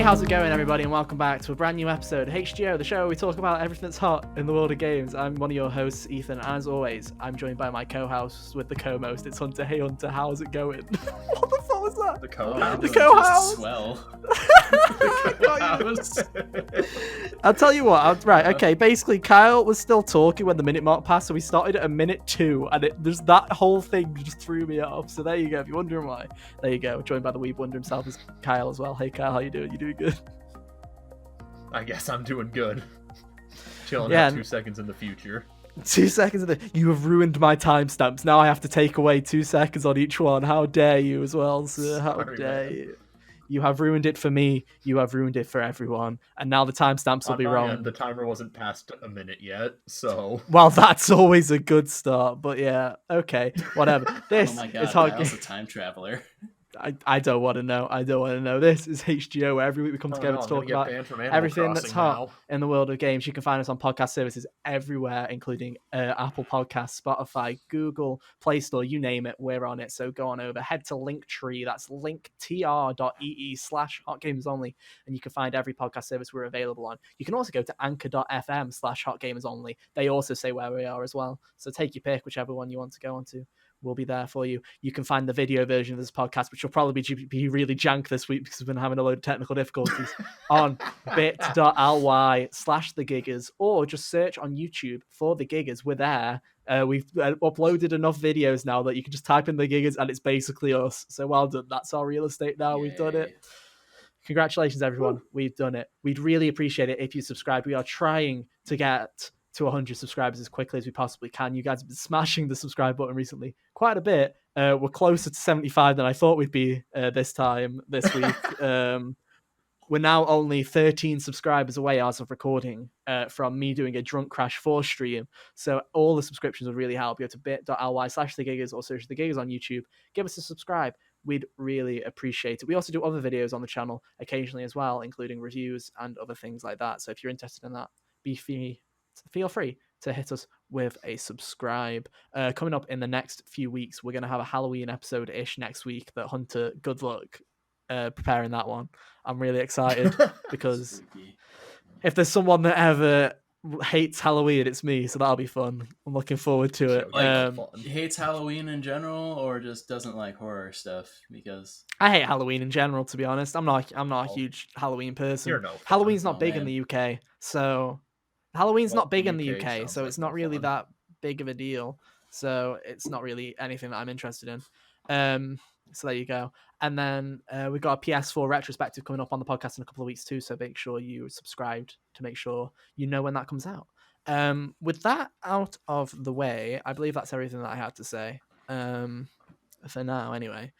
Hey, how's it going, everybody, and welcome back to a brand new episode of HGO, the show where we talk about everything that's hot in the world of games. I'm one of your hosts, Ethan, and as always, I'm joined by my co-host with the co-most. It's Hunter. Hey, Hunter, how's it going? What the fuck was that? The co-host? The co-host? Swell. I'll tell you what, okay, basically, Kyle was still talking when the minute mark passed, so we started at a minute 2, and there's that whole thing just threw me off, so there you go. If you're wondering why, there you go. Joined by the Weeb Wonder himself is Kyle as well. Hey, Kyle, how you doing? You doing good? I guess I'm doing good. Chilling out 2 seconds in the future. 2 seconds you have ruined my timestamps. Now I have to take away 2 seconds on each one. How dare you as well, sir? How dare you? You have ruined it for me. You have ruined it for everyone. And now the timestamps will be wrong. End, the timer wasn't past a minute yet, so... Well, that's always a good start. But yeah, okay, whatever. This oh my God, is hard. Kyle's a time traveler. I don't want to know. I don't want to know. This is HGO, where every week we come together to talk about everything that's hot in the world of games. You can find us on podcast services everywhere, including Apple Podcasts, Spotify, Google, Play Store, you name it, we're on it. So go on over, head to Linktree, that's linktr.ee/hotgamersonly, and you can find every podcast service we're available on. You can also go to anchor.fm/hotgamersonly. They also say where we are as well. So take your pick, whichever one you want to go on to. We'll be there for you. You can find the video version of this podcast, which will probably be really jank this week because we've been having a load of technical difficulties, on bit.ly/thegiggers, or just search on YouTube for the Giggers. We're there. We've uploaded enough videos now that you can just type in the Giggers and it's basically us. So well done. That's our real estate now. Yay. We've done it. Congratulations, everyone. Woo. We've done it. We'd really appreciate it if you subscribe. We are trying to get to 100 subscribers as quickly as we possibly can. You guys have been smashing the subscribe button recently quite a bit. We're closer to 75 than I thought we'd be this week. We're now only 13 subscribers away as of recording from me doing a Drunk Crash 4 stream. So all the subscriptions would really help. Go to bit.ly/thegiggers or search the Giggers on YouTube. Give us a subscribe. We'd really appreciate it. We also do other videos on the channel occasionally as well, including reviews and other things like that. So if you're interested in that, feel free to hit us with a subscribe. Coming up in the next few weeks, we're going to have a Halloween episode-ish next week that Hunter, good luck preparing that one. I'm really excited because if there's someone that ever hates Halloween, it's me, so that'll be fun. I'm looking forward to it. He hates Halloween in general, or just doesn't like horror stuff? Because I hate Halloween in general, to be honest. I'm not a huge Halloween person. Halloween's not big in the UK, so... Halloween's not big in the UK, so it's not really that big of a deal. So it's not really anything that I'm interested in. So there you go. And then we've got a PS4 retrospective coming up on the podcast in a couple of weeks too, so make sure you subscribed to make sure you know when that comes out. With that out of the way, I believe that's everything that I had to say for now anyway.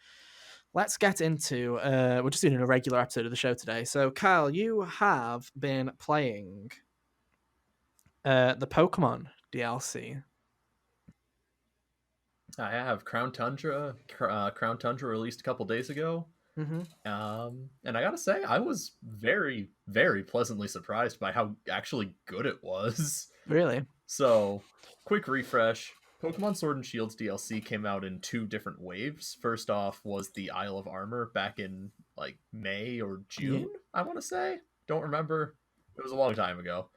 Let's get into... we're just doing a regular episode of the show today. So Kyle, you have been playing... the Pokemon DLC. I have Crown Tundra. Crown Tundra released a couple days ago. Mm-hmm. And I gotta say, I was very, very pleasantly surprised by how actually good it was. Really? So, quick refresh. Pokemon Sword and Shield's DLC came out in 2 different waves. First off was the Isle of Armor back in like May or June, I want to say. Don't remember. It was a long time ago.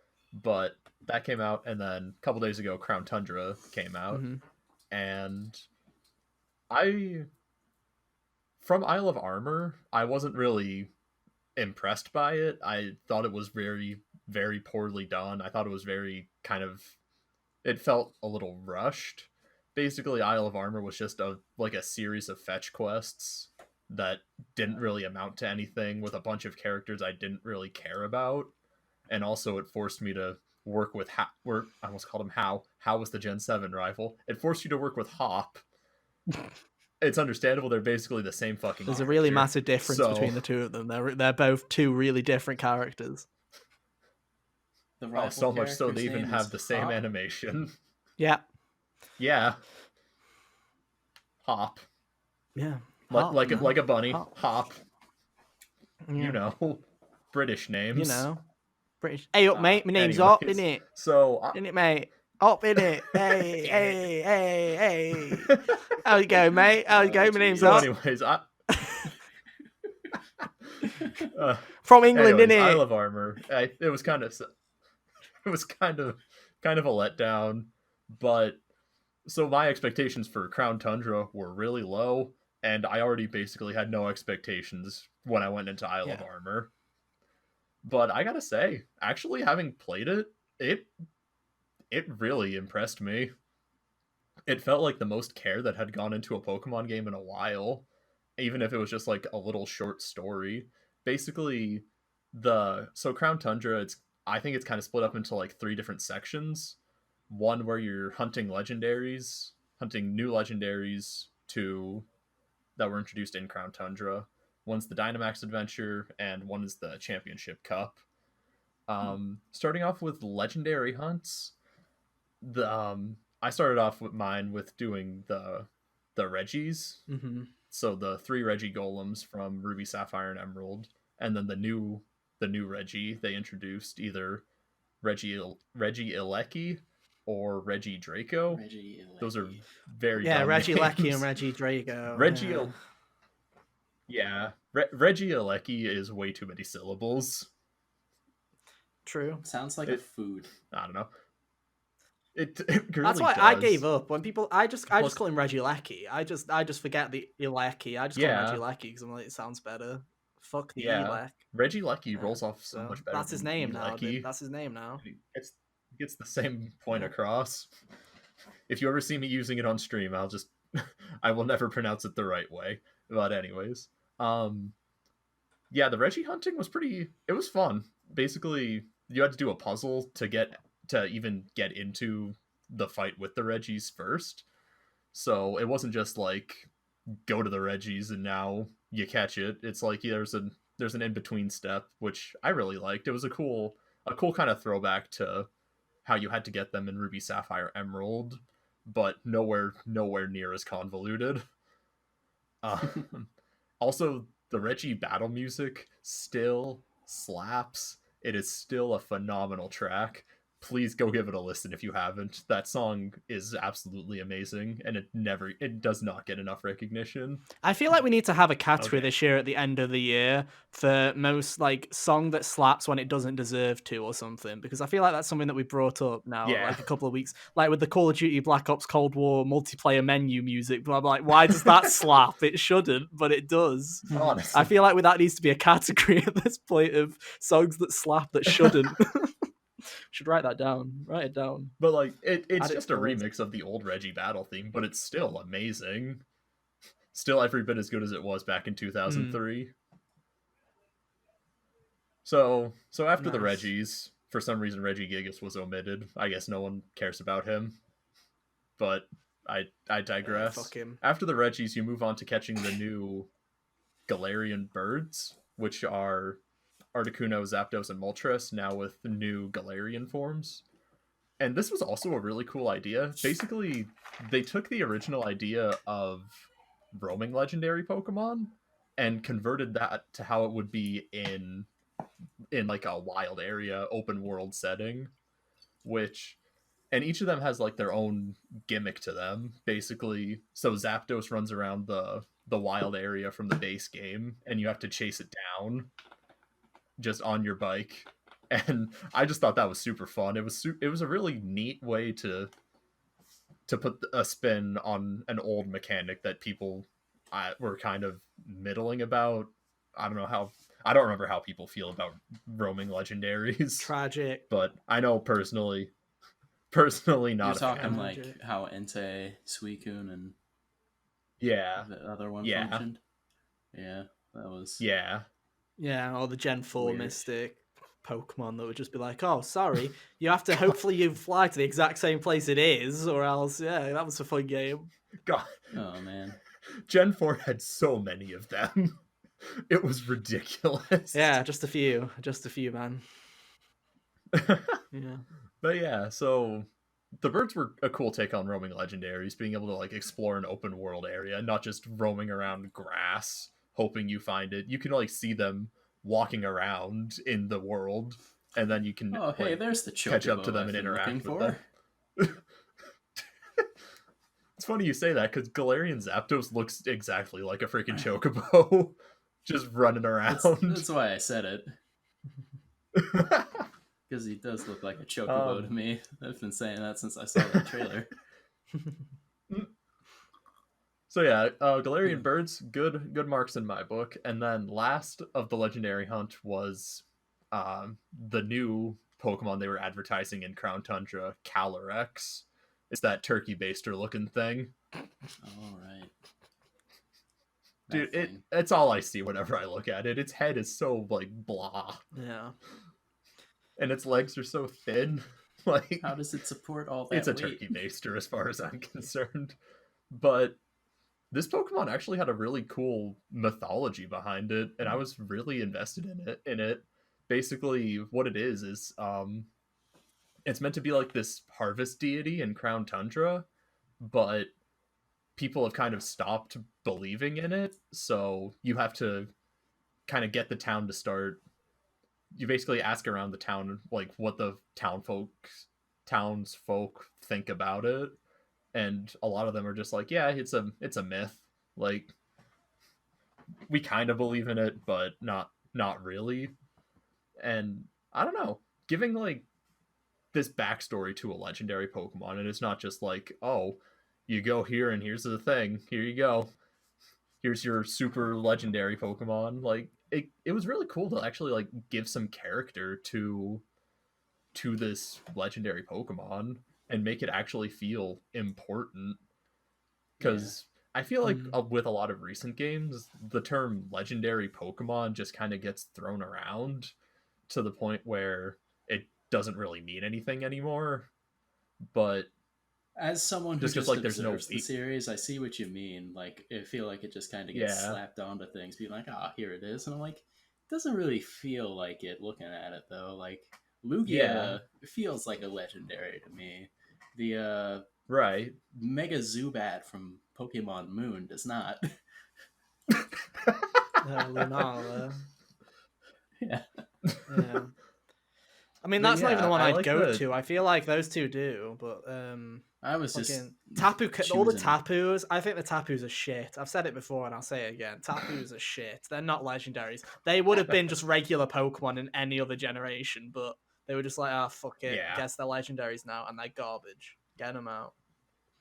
But that came out, and then a couple days ago, Crown Tundra came out. Mm-hmm. And from Isle of Armor, I wasn't really impressed by it. I thought it was very, very poorly done. I thought it was very it felt a little rushed. Basically, Isle of Armor was just a series of fetch quests that didn't really amount to anything with a bunch of characters I didn't really care about. And also it forced me to work with I almost called him How was the Gen 7 rival. It forced you to work with Hop. It's understandable, they're basically the same fucking There's a really massive difference between the two of them. They're both two really different characters. So much so they even have the same animation. Yeah. Yeah. Hop. Yeah. Like a bunny. Hop. Yeah. You know. British names. You know. British. Hey up, mate. My name's Up, innit? So, innit, mate? Up, innit? Hey. How you going, mate? How you going? My name's Up. Anyways, From England, anyways, innit? Isle of Armor. It was kind of a letdown, but so my expectations for Crown Tundra were really low, and I already basically had no expectations when I went into Isle of Armor. But I gotta say, actually having played it really impressed me. It felt like the most care that had gone into a Pokemon game in a while, even if it was just like a little short story. Basically, Crown Tundra, I think it's kind of split up into like 3 different sections. One where you're hunting new legendaries that were introduced in Crown Tundra. One's the Dynamax Adventure, and one is the Championship Cup. Starting off with legendary hunts, I started off with mine with doing the Regis. Mm-hmm. So the 3 Regi Golems from Ruby, Sapphire, and Emerald, and then the new Regi they introduced, either Regi Ilecki or Regi Draco. Those are very dumb Regi names. Lecky and Regi Draco. Regi Ilecki is way too many syllables. True. Sounds like a food. I don't know. It really That's why does. I gave up when people. I just call him Regi Lecky. I just forget the Ilecki. I just call him Regi Lecky because I'm like, it sounds better. Fuck the Elec. Regi Lecky rolls off so much better. That's his name now. That's his name now. It gets the same point across. If you ever see me using it on stream, I will never pronounce it the right way. But anyways, the Regi hunting was it was fun. Basically, you had to do a puzzle to even get into the fight with the Regis first. So it wasn't just like go to the Regis and now you catch it. It's like there's an in-between step, which I really liked. It was a cool kind of throwback to how you had to get them in Ruby, Sapphire, Emerald, but nowhere near as convoluted. Also, the Regi battle music still slaps. It is still a phenomenal track. Please go give it a listen if you haven't. That song is absolutely amazing, and it does not get enough recognition. I feel like we need to have a category this year at the end of the year for most like song that slaps when it doesn't deserve to or something, because I feel like that's something that we brought up now like a couple of weeks, like with the Call of Duty Black Ops Cold War multiplayer menu music. But I'm like, why does that slap? It shouldn't, but it does. Honestly. I feel like that needs to be a category at this point of songs that slap that shouldn't. Should write that down. Write it down. But like it's just a remix of the old Regi battle theme, but it's still amazing. Still every bit as good as it was back in 2003. So after the Regis, for some reason Regigigas was omitted. I guess no one cares about him. But I digress. Fuck him. After the Regis, you move on to catching the new Galarian birds, which are Articuno, Zapdos, and Moltres, now with new Galarian forms. And this was also a really cool idea. Basically, they took the original idea of roaming legendary Pokemon and converted that to how it would be in like a wild area, open world setting, and each of them has like their own gimmick to them, basically. So Zapdos runs around the wild area from the base game, and you have to chase it down just on your bike. And I just thought that was super fun. It was a really neat way to put a spin on an old mechanic that people were kind of middling about. I don't remember how people feel about roaming legendaries. Tragic. But I know personally not. You're talking like how Entei, Suicune, and the other one functioned. Yeah, that was or the Gen 4 weird. Mystic Pokemon that would just be like, oh, sorry, you have to hopefully you fly to the exact same place it is, or else that was a fun game. God. Oh man, Gen 4 had so many of them. It was ridiculous. Yeah, just a few, man. Yeah. But so the birds were a cool take on roaming legendaries, being able to like explore an open world area, not just roaming around grass hoping you find it. You can like see them walking around in the world, and then you can there's the catch up to them and interact with them. It's funny you say that, because Galarian Zapdos looks exactly like a freaking Chocobo. just running around. That's why I said it. Because he does look like a chocobo to me. I've been saying that since I saw that trailer. So yeah, Galarian birds, good marks in my book. And then last of the legendary hunt was the new Pokemon they were advertising in Crown Tundra, Calyrex. It's that turkey baster looking thing. All right. Dude, it's all I see whenever I look at it. Its head is so like blah. Yeah. And its legs are so thin. Like, how does it support all that? It's a turkey baster as far as I'm concerned. But this Pokemon actually had a really cool mythology behind it, and I was really invested in it. Basically, what it is it's meant to be like this harvest deity in Crown Tundra, but people have kind of stopped believing in it, so you have to kind of get the town to start. You basically ask around the town like what the townsfolk think about it, and a lot of them are just like, yeah, it's a myth. Like, we kind of believe in it, but not really. And I don't know, giving like this backstory to a legendary Pokemon, and it's not just like, oh, you go here and here's the thing, here you go, here's your super legendary Pokemon. Like, it was really cool to actually like give some character to this legendary Pokemon and make it actually feel important. Because I feel like with a lot of recent games, the term legendary Pokemon just kind of gets thrown around to the point where it doesn't really mean anything anymore. But as someone who just like observes the series, I see what you mean. Like, I feel like it just kind of gets slapped onto things, being like, ah, here it is. And I'm like, it doesn't really feel like it looking at it, though. Like, Lugia feels like a legendary to me. The right Mega Zubat from Pokemon Moon does not. Lunala. Yeah. I mean, that's not even the one I'd go to. I feel like those two do, but I was just Tapu. All the Tapus. I think the Tapus are shit. I've said it before and I'll say it again. Tapus are shit. They're not legendaries. They would have been just regular Pokemon in any other generation, but they were just like, oh, fuck it. Guess they're legendaries now, and they're garbage. Get them out.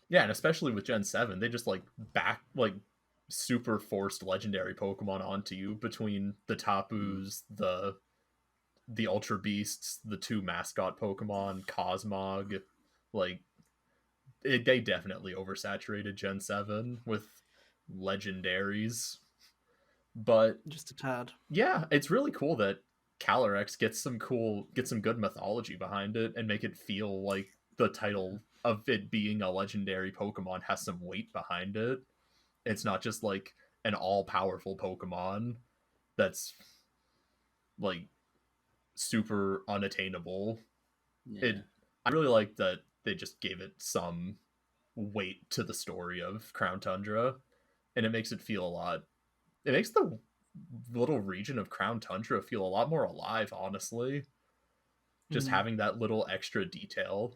Yeah, and especially with Gen 7, they just super forced legendary Pokemon onto you between the Tapus, the Ultra Beasts, the two mascot Pokemon, Cosmog. Like, they definitely oversaturated Gen 7 with legendaries. But just a tad. Yeah, it's really cool that Calyrex gets some good mythology behind it and make it feel like the title of it being a legendary Pokemon has some weight behind it. It's not just like an all-powerful Pokemon that's like super unattainable. I really like that they just gave it some weight to the story of Crown Tundra, and it makes it makes the little region of Crown Tundra feel a lot more alive, honestly. Just having that little extra detail.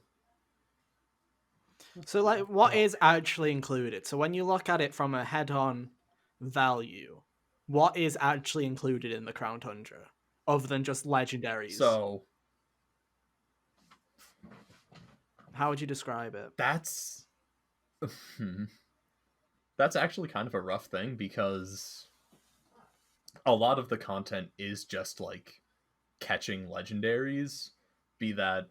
So, like, what is actually included? So when you look at it from a head-on value, what is actually included in the Crown Tundra, other than just legendaries? So, how would you describe it? That's actually kind of a rough thing, because a lot of the content is just like catching legendaries, be that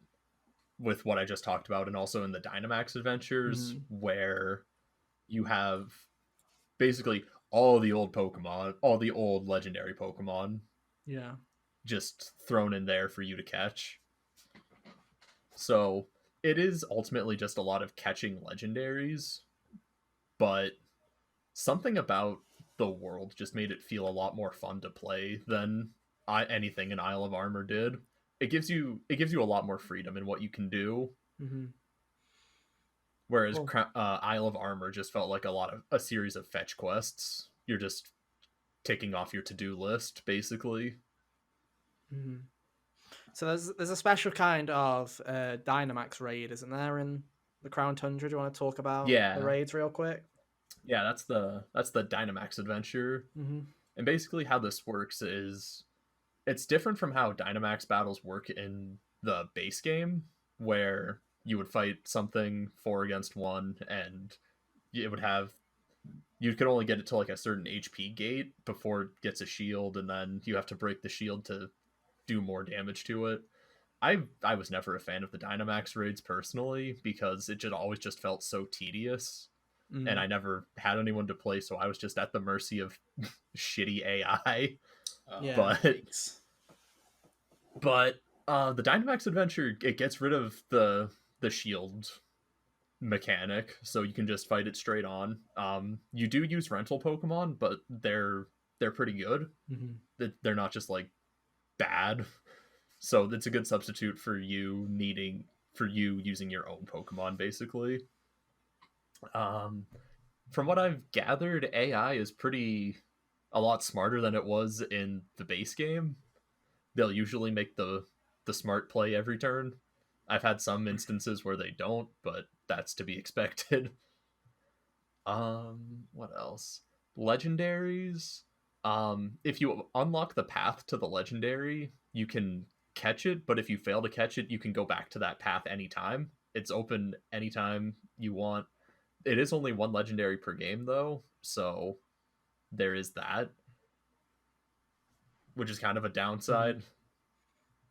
with what I just talked about, and also in the Dynamax adventures, where you have basically all the old Pokemon, all the old legendary Pokemon, just thrown in there for you to catch. So it is ultimately just a lot of catching legendaries, but something about the world just made it feel a lot more fun to play than anything in Isle of Armor did. It gives you a lot more freedom in what you can do. Whereas Isle of Armor just felt like a series of fetch quests. You're just ticking off your to-do list, basically. So there's a special kind of Dynamax raid, isn't there, in the Crown Tundra? Do you want to talk about the raids real quick? Yeah, that's the Dynamax adventure. And basically how this works is it's different from how Dynamax battles work in the base game, where you would fight something 4 against 1, and it would have, you could only get it to like a certain HP gate before it gets a shield, and then you have to break the shield to do more damage to it. I was never a fan of the Dynamax raids personally, because it always just felt so tedious, and I never had anyone to play, so I was just at the mercy of shitty AI. But the Dynamax adventure, it gets rid of the shield mechanic, so you can just fight it straight on. You do use rental Pokemon, but they're pretty good. They're not just like bad, so it's a good substitute for you using your own Pokemon, basically. From what I've gathered, AI is a lot smarter than it was in the base game. They'll usually make the smart play every turn. I've had some instances where they don't, but that's to be expected. What else? Legendaries. If you unlock the path to the legendary, you can catch it, but if you fail to catch it, you can go back to that path anytime. It's open anytime you want. It is only 1 legendary per game, though, so there is that, which is kind of a downside,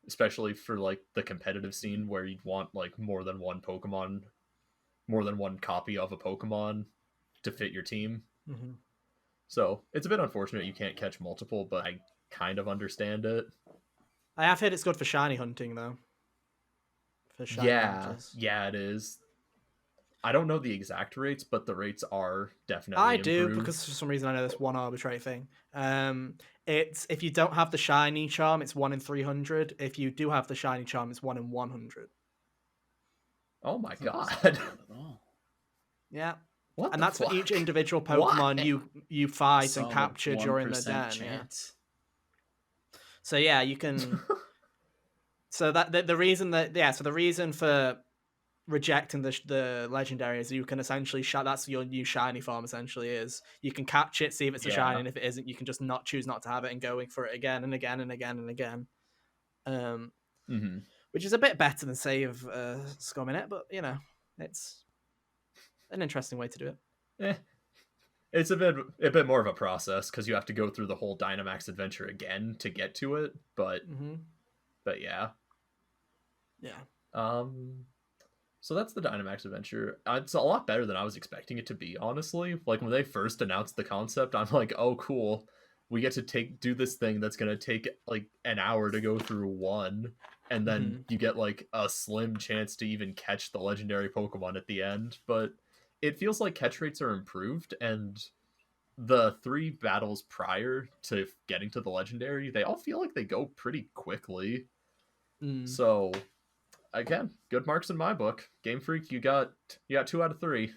especially for like the competitive scene where you'd want like more than one copy of a Pokemon to fit your team. So it's a bit unfortunate you can't catch multiple, but I kind of understand it. I have heard it's good for shiny hunting, though. For shiny hunters. Yeah, it is. I don't know the exact rates, but the rates are definitely I improved. do, because for some reason I know this one arbitrary thing. It's if you don't have the shiny charm, it's 1 in 300. If you do have the shiny charm, it's 1 in 100. Oh my god! Yeah, what? And that's for each individual Pokemon you fight and capture during the den. Chance. Yeah. So yeah, you can. So that the reason for rejecting the legendary is you can essentially that's your new shiny form. Essentially, is you can catch it, see if it's a shiny, and if it isn't, you can just choose not to have it and going for it again and again and again and again. Which is a bit better than save scumming it, but you know, it's an interesting way to do it. It's a bit more of a process, because you have to go through the whole Dynamax adventure again to get to it, but yeah. So that's the Dynamax adventure. It's a lot better than I was expecting it to be, honestly. Like, when they first announced the concept, I'm like, oh, cool. We get to do this thing that's going to take, like, an hour to go through one, and then you get, like, a slim chance to even catch the legendary Pokemon at the end. But it feels like catch rates are improved, and the 3 battles prior to getting to the legendary, they all feel like they go pretty quickly. So... again, good marks in my book. Game Freak, you got 2 out of 3.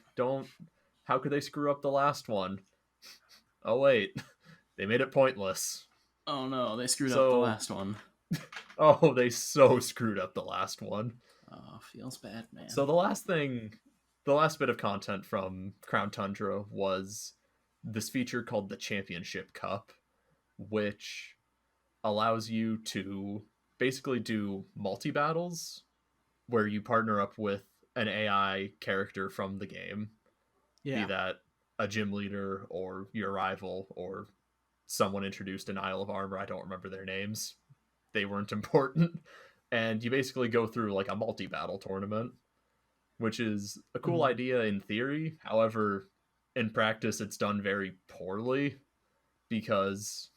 How could they screw up the last one? Oh wait, they made it pointless. Oh no, they screwed up the last one. Oh, they so screwed up the last one. Oh, feels bad, man. So the last bit of content from Crown Tundra was this feature called the Championship Cup, which allows you to basically do multi-battles where you partner up with an AI character from the game. Be that a gym leader or your rival or someone introduced in Isle of Armor. I don't remember their names. They weren't important. And you basically go through like a multi-battle tournament, which is a cool idea in theory. However, in practice, it's done very poorly, because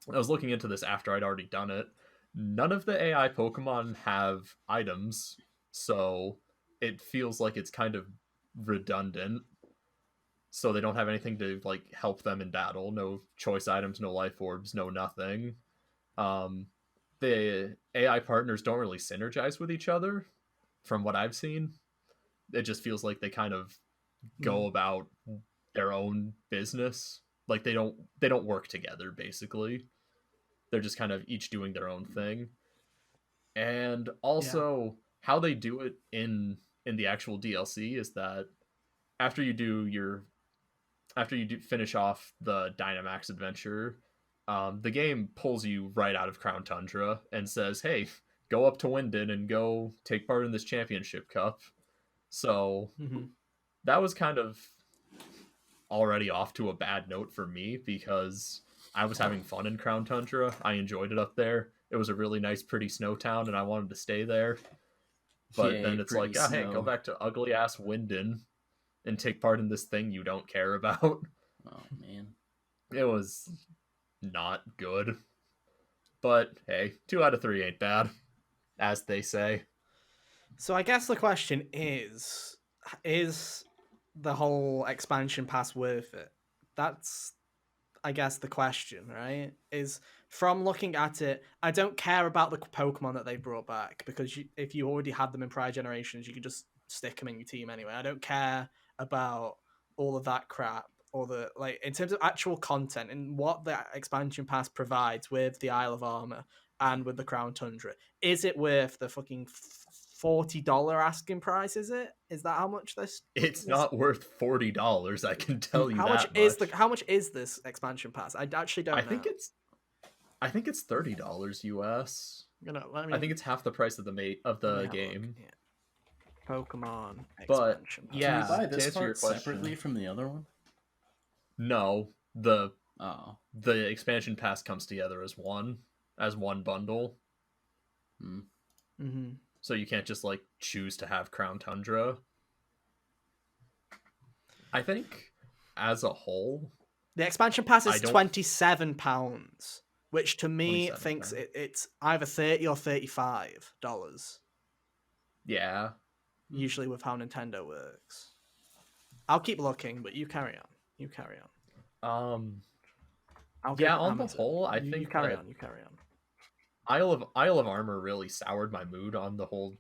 I was looking into this after I'd already done it. None of the AI Pokemon have items, so it feels like it's kind of redundant. So they don't have anything to like help them in battle. No choice items, no life orbs, no nothing. The AI partners don't really synergize with each other, from what I've seen. It just feels like they kind of go about their own business. Like they don't work together, basically. They're just kind of each doing their own thing. And also how they do it in the actual DLC is that after you do your after you finish off the Dynamax adventure, the game pulls you right out of Crown Tundra and says, "Hey, go up to Winden and go take part in this championship cup." So that was kind of already off to a bad note for me because I was having fun in Crown Tundra. I enjoyed it up there. It was a really nice, pretty snow town, and I wanted to stay there. But then it's like, hey, go back to ugly ass Winden and take part in this thing you don't care about. Oh man, it was not good. But hey, 2 out of 3 ain't bad, as they say. So I guess the question is the whole expansion pass worth it? That's, I guess, the question, right? Is from looking at it, I don't care about the Pokemon that they brought back, because if you already had them in prior generations, you could just stick them in your team anyway. I don't care about all of that crap, or the, like, in terms of actual content and what the expansion pass provides with the Isle of Armor and with the Crown Tundra. Is it worth the fucking $40 asking price? Is that how much this? It's not worth $40. I can tell you how that much. How much is this expansion pass? I actually don't know. I think it's $30 US. I think it's half the price of the game. Yeah. Pokemon expansion pass. Yeah, can you buy this part separately from the other one? No, the expansion pass comes together as one bundle. Mm-hmm. So you can't just like choose to have Crown Tundra. I think as a whole, the expansion pass is £27, which to me thinks it's either $30 or $35. Yeah. Usually with how Nintendo works. I'll keep looking, but you carry on. On the whole, I think you carry on. Isle of Armor really soured my mood on the whole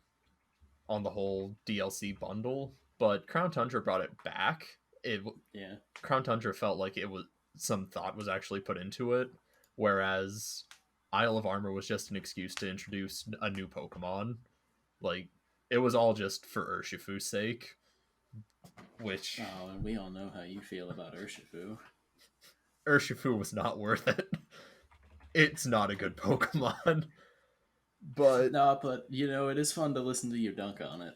DLC bundle, but Crown Tundra brought it back. Crown Tundra felt like some thought was actually put into it, whereas Isle of Armor was just an excuse to introduce a new Pokemon. Like, it was all just for Urshifu's sake. Which... Oh, and we all know how you feel about Urshifu. Urshifu was not worth it. It's not a good Pokemon. But... No, but, it is fun to listen to you dunk on it.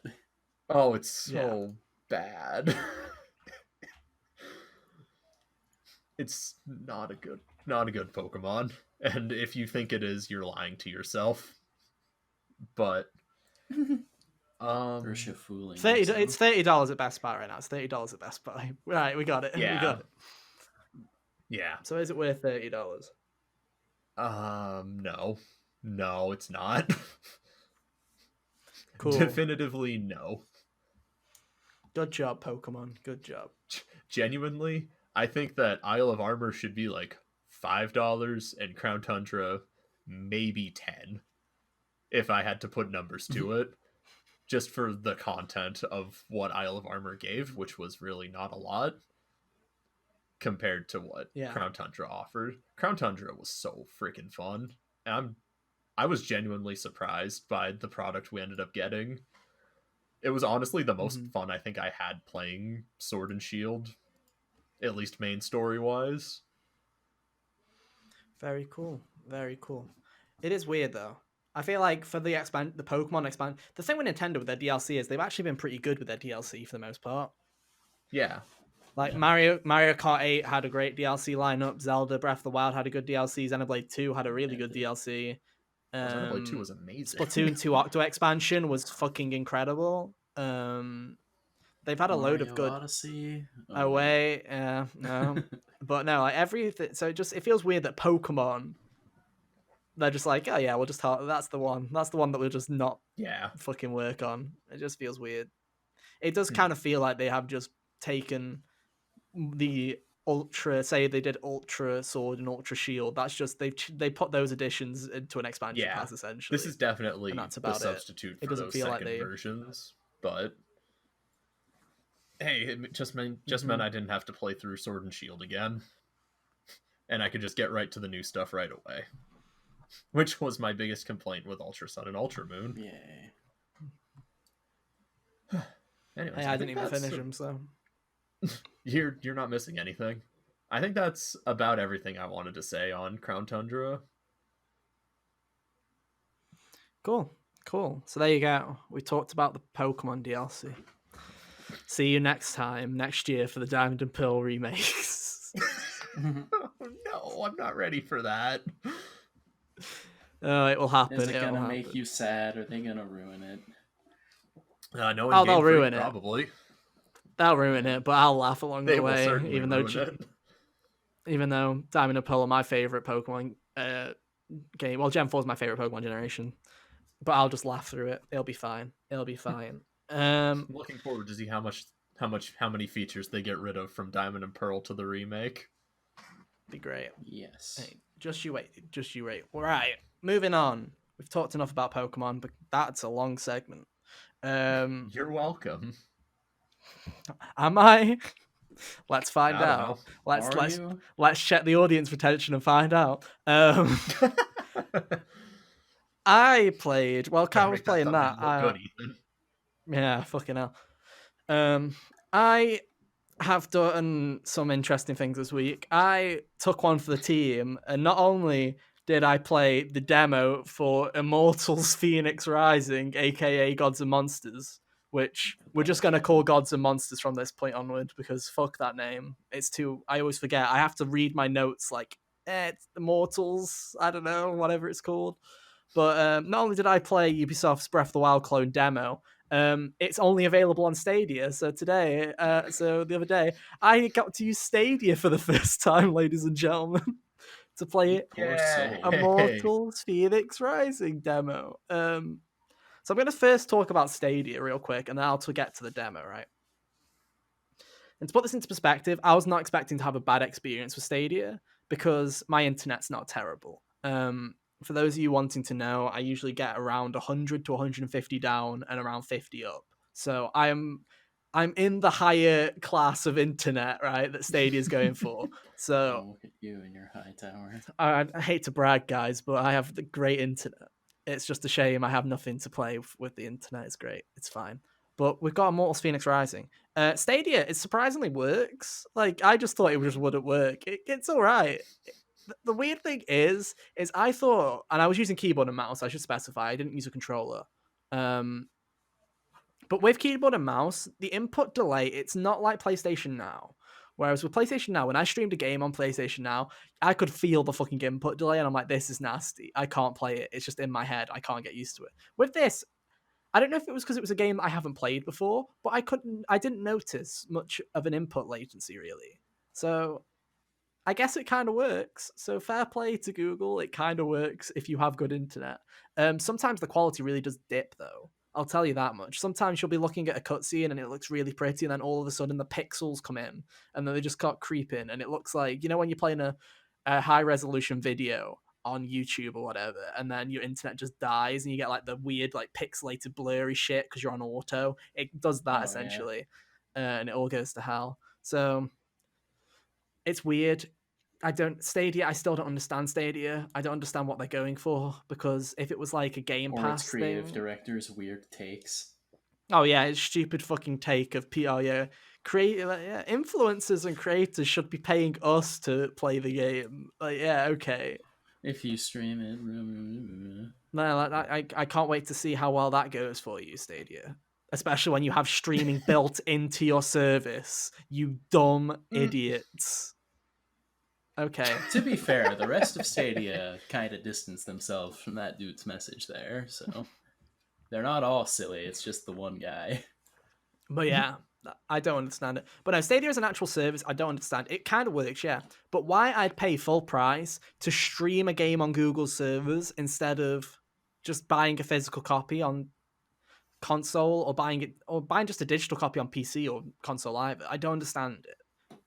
Oh, it's so bad. It's not a good Pokemon. And if you think it is, you're lying to yourself. But... Urshifu. It's $30 at Best Buy right now. It's $30 at Best Buy. Right, we got it. Yeah. We got it. Yeah. So is it worth $30? No, it's not. Cool. Definitively no. Good job, Pokemon. Good job. Genuinely, I think that Isle of Armor should be like $5 and Crown Tundra maybe $10 if I had to put numbers to it, just for the content of what Isle of Armor gave, which was really not a lot compared to what Crown Tundra offered. Crown Tundra was so freaking fun, and I was genuinely surprised by the product we ended up getting. It was honestly the most fun I think I had playing Sword and Shield, at least main story wise. Very cool. Very cool. It is weird though. I feel like for the Pokemon expand, the thing with Nintendo with their DLC is they've actually been pretty good with their DLC for the most part. Yeah. Like Mario Kart 8 had a great DLC lineup. Zelda Breath of the Wild had a good DLC. Xenoblade 2 had a really good DLC. Xenoblade 2 was amazing. Splatoon 2 Octo expansion was fucking incredible. They've had a load of good Odyssey. Oh wait, no. But no, like everything. So it feels weird that Pokemon, they're just like, oh yeah, we'll just that's the one that we'll just not fucking work on. It just feels weird. It does kind of feel like they have just taken the Ultra, say they did Ultra Sword and Ultra Shield. That's just they put those additions into an expansion pass essentially. This is definitely the substitute for those second like versions, but hey, it just meant I didn't have to play through Sword and Shield again, and I could just get right to the new stuff right away, which was my biggest complaint with Ultra Sun and Ultra Moon. Yeah. Anyways, I didn't even finish them, so You're not missing anything. I think that's about everything I wanted to say on Crown Tundra. Cool. So there you go. We talked about the Pokemon DLC. See you next time, next year, for the Diamond and Pearl remakes. No, I'm not ready for that. It will happen. Is it gonna make you sad? Or are they gonna ruin it? No, they'll ruin it. Probably. They'll ruin it, but I'll laugh along the way. Even though Diamond and Pearl are my favorite Pokemon game. Well, Gen 4 is my favorite Pokemon generation, but I'll just laugh through it. It'll be fine. I'm looking forward to see how many features they get rid of from Diamond and Pearl to the remake. Be great. Yes. Hey, just you wait. All right, moving on. We've talked enough about Pokemon, but that's a long segment. You're welcome. Am I? Let's find out. Let's check the audience retention and find out. I played while Kat was playing that. Good, Ethan. Yeah, fucking hell. I have done some interesting things this week. I took one for the team, and not only did I play the demo for Immortals Fenyx Rising, aka Gods and Monsters, which we're just going to call Gods and Monsters from this point onward, because fuck that name. It's too... I always forget. I have to read my notes like, it's Immortals, I don't know, whatever it's called. But not only did I play Ubisoft's Breath of the Wild clone demo, it's only available on Stadia. So the other day, I got to use Stadia for the first time, ladies and gentlemen, to play Immortals Fenyx Rising demo. So I'm going to first talk about Stadia real quick, and then I'll get to the demo, right? And to put this into perspective, I was not expecting to have a bad experience with Stadia because my internet's not terrible. For those of you wanting to know, I usually get around 100 to 150 down and around 50 up. So I'm in the higher class of internet, right, that Stadia's going for. So look at you and your high tower. I hate to brag, guys, but I have the great internet. It's just a shame I have nothing to play with the internet. It's great. It's fine. But we've got Immortals Fenyx Rising. Stadia, it surprisingly works. Like, I just thought it just wouldn't work. It's all right. The weird thing is I thought, and I was using keyboard and mouse, I should specify, I didn't use a controller. But with keyboard and mouse, the input delay, it's not like PlayStation Now. Whereas with PlayStation Now, when I streamed a game on PlayStation Now, I could feel the fucking input delay, and I'm like, this is nasty. I can't play it. It's just in my head. I can't get used to it. With this, I don't know if it was because it was a game that I haven't played before, but I didn't notice much of an input latency, really. So I guess it kind of works. So fair play to Google. It kind of works if you have good internet. Sometimes the quality really does dip, though. I'll tell you that much. Sometimes you'll be looking at a cutscene and it looks really pretty, and then all of a sudden the pixels come in, and then they just start creeping, and it looks like, you know, when you're playing a high-resolution video on YouTube or whatever, and then your internet just dies, and you get like the weird, like, pixelated, blurry shit because you're on auto. It does that, essentially. Yeah. And it all goes to hell. So it's weird. Stadia, I still don't understand Stadia. I don't understand what they're going for, because if it was like a Game Pass its creative director's weird takes. Oh yeah, it's stupid fucking take of PR. Yeah, influencers and creators should be paying us to play the game. Like, yeah, okay. If you stream it. No, I can't wait to see how well that goes for you, Stadia. Especially when you have streaming built into your service. You dumb idiots. Okay. To be fair, the rest of Stadia kind of distanced themselves from that dude's message there, so they're not all silly. It's just the one guy. But yeah, I don't understand it. But no, Stadia is an actual service. I don't understand. It kind of works, yeah. But why I'd pay full price to stream a game on Google's servers instead of just buying a physical copy on console, or buying just a digital copy on PC or console either, I don't understand it.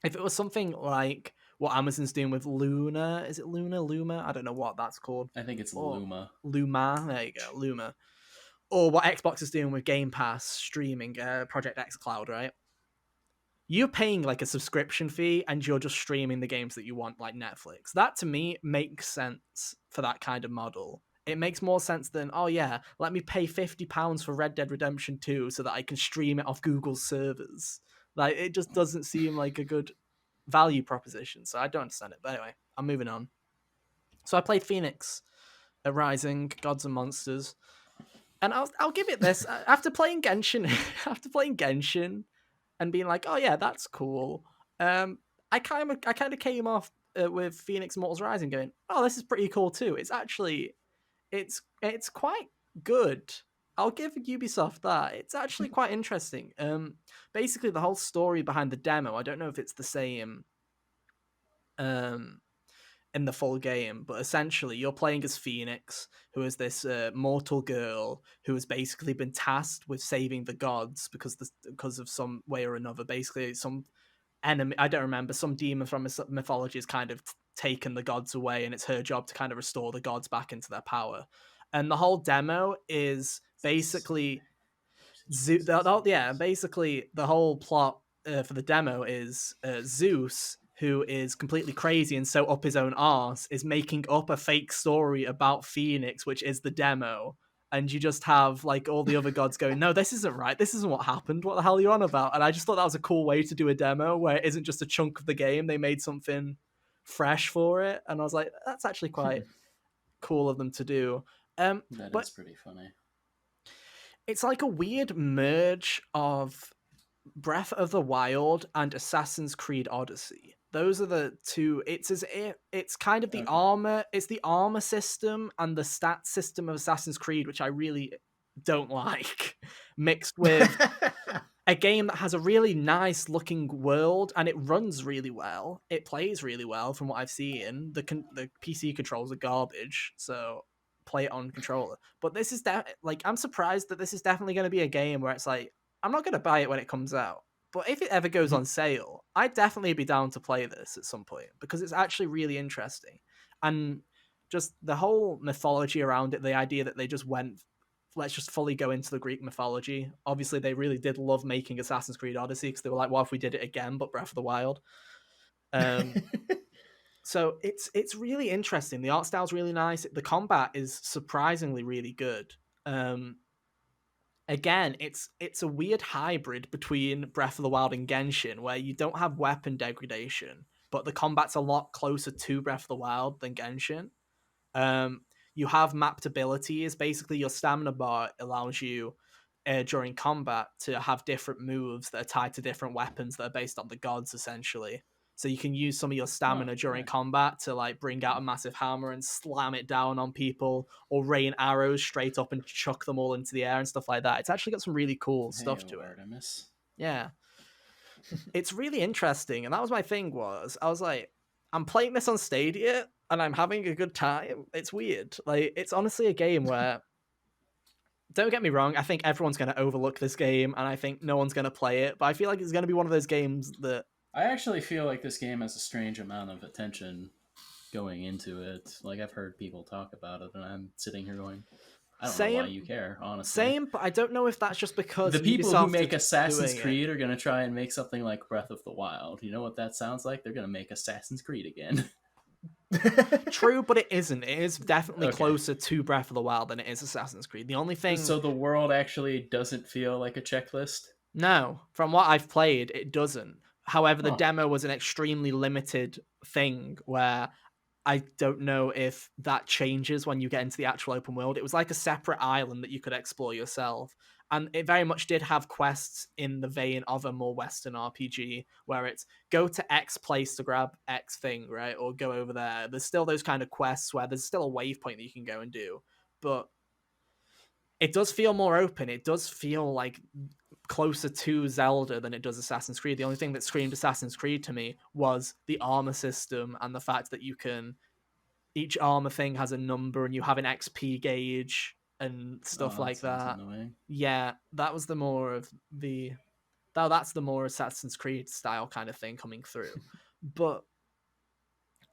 If it was something like what Amazon's doing with Luna. Is it Luna? Luma? I don't know what that's called. I think it's Luma. Luma. There you go. Luma. Or what Xbox is doing with Game Pass streaming, Project X Cloud, right? You're paying like a subscription fee and you're just streaming the games that you want, like Netflix. That to me makes sense for that kind of model. It makes more sense than, oh yeah, let me pay £50 for Red Dead Redemption 2 so that I can stream it off Google's servers. Like, it just doesn't seem like a good value proposition. So I don't understand it. But anyway, I'm moving on. So I played Fenyx Rising, Gods and Monsters, and I'll give it this. After playing Genshin, and being like, oh yeah, that's cool. I kind of came off with Fenyx Immortals Rising, going, oh, this is pretty cool too. It's actually, it's quite good. I'll give Ubisoft that. It's actually quite interesting. Basically the whole story behind the demo, I don't know if it's the same in the full game, but essentially you're playing as Fenyx, who is this mortal girl who has basically been tasked with saving the gods because of some way or another. Basically, some enemy, I don't remember, some demon from mythology has kind of taken the gods away, and it's her job to kind of restore the gods back into their power. And the whole demo is basically basically the whole plot for the demo is Zeus, who is completely crazy and so up his own arse, is making up a fake story about Fenyx, which is the demo. And you just have like all the other gods going, no, this isn't right. This isn't what happened. What the hell are you on about? And I just thought that was a cool way to do a demo where it isn't just a chunk of the game. They made something fresh for it. And I was like, that's actually quite cool of them to do. Is pretty funny. It's like a weird merge of Breath of the Wild and Assassin's Creed Odyssey. Those are the two. It's kind of the armor. It's the armor system and the stat system of Assassin's Creed, which I really don't like, mixed with a game that has a really nice looking world and it runs really well. It plays really well from what I've seen. The PC controls are garbage, so play it on controller. But this is I'm surprised that this is definitely going to be a game where it's like, I'm not going to buy it when it comes out, but if it ever goes on sale, I'd definitely be down to play this at some point because it's actually really interesting. And just the whole mythology around it, the idea that they just went, let's just fully go into the Greek mythology. Obviously, they really did love making Assassin's Creed Odyssey because they were like, what if we did it again, but Breath of the Wild? So it's really interesting. The art style's really nice. The combat is surprisingly really good. Again, it's a weird hybrid between Breath of the Wild and Genshin, where you don't have weapon degradation, but the combat's a lot closer to Breath of the Wild than Genshin. You have mapped abilities. Basically, your stamina bar allows you during combat to have different moves that are tied to different weapons that are based on the gods, essentially. So you can use some of your stamina during combat to like bring out a massive hammer and slam it down on people, or rain arrows straight up and chuck them all into the air and stuff like that. It's actually got some really cool stuff to Artemis. it. Yeah. It's really interesting. And that was my thing I was like, I'm playing this on Stadia and I'm having a good time. It's weird. Like, it's honestly a game where, don't get me wrong, I think everyone's going to overlook this game and I think no one's going to play it. But I feel like it's going to be one of those games that I actually feel like this game has a strange amount of attention going into it. Like, I've heard people talk about it, and I'm sitting here going, I don't know why you care, honestly. Same, but I don't know if that's just because the people who make Assassin's Creed are going to try and make something like Breath of the Wild. You know what that sounds like? They're going to make Assassin's Creed again. True, but it isn't. It is definitely closer to Breath of the Wild than it is Assassin's Creed. The only thing... So the world actually doesn't feel like a checklist? No. From what I've played, it doesn't. However, the demo was an extremely limited thing where I don't know if that changes when you get into the actual open world. It was like a separate island that you could explore yourself. And it very much did have quests in the vein of a more Western RPG, where it's go to X place to grab X thing, right? Or go over there. There's still those kind of quests where there's still a waypoint that you can go and do. But it does feel more open. It does feel like closer to Zelda than it does Assassin's Creed. The only thing that screamed Assassin's Creed to me was the armor system and the fact that each armor thing has a number and you have an XP gauge and stuff like that. Yeah, that was that's the more Assassin's Creed style kind of thing coming through. But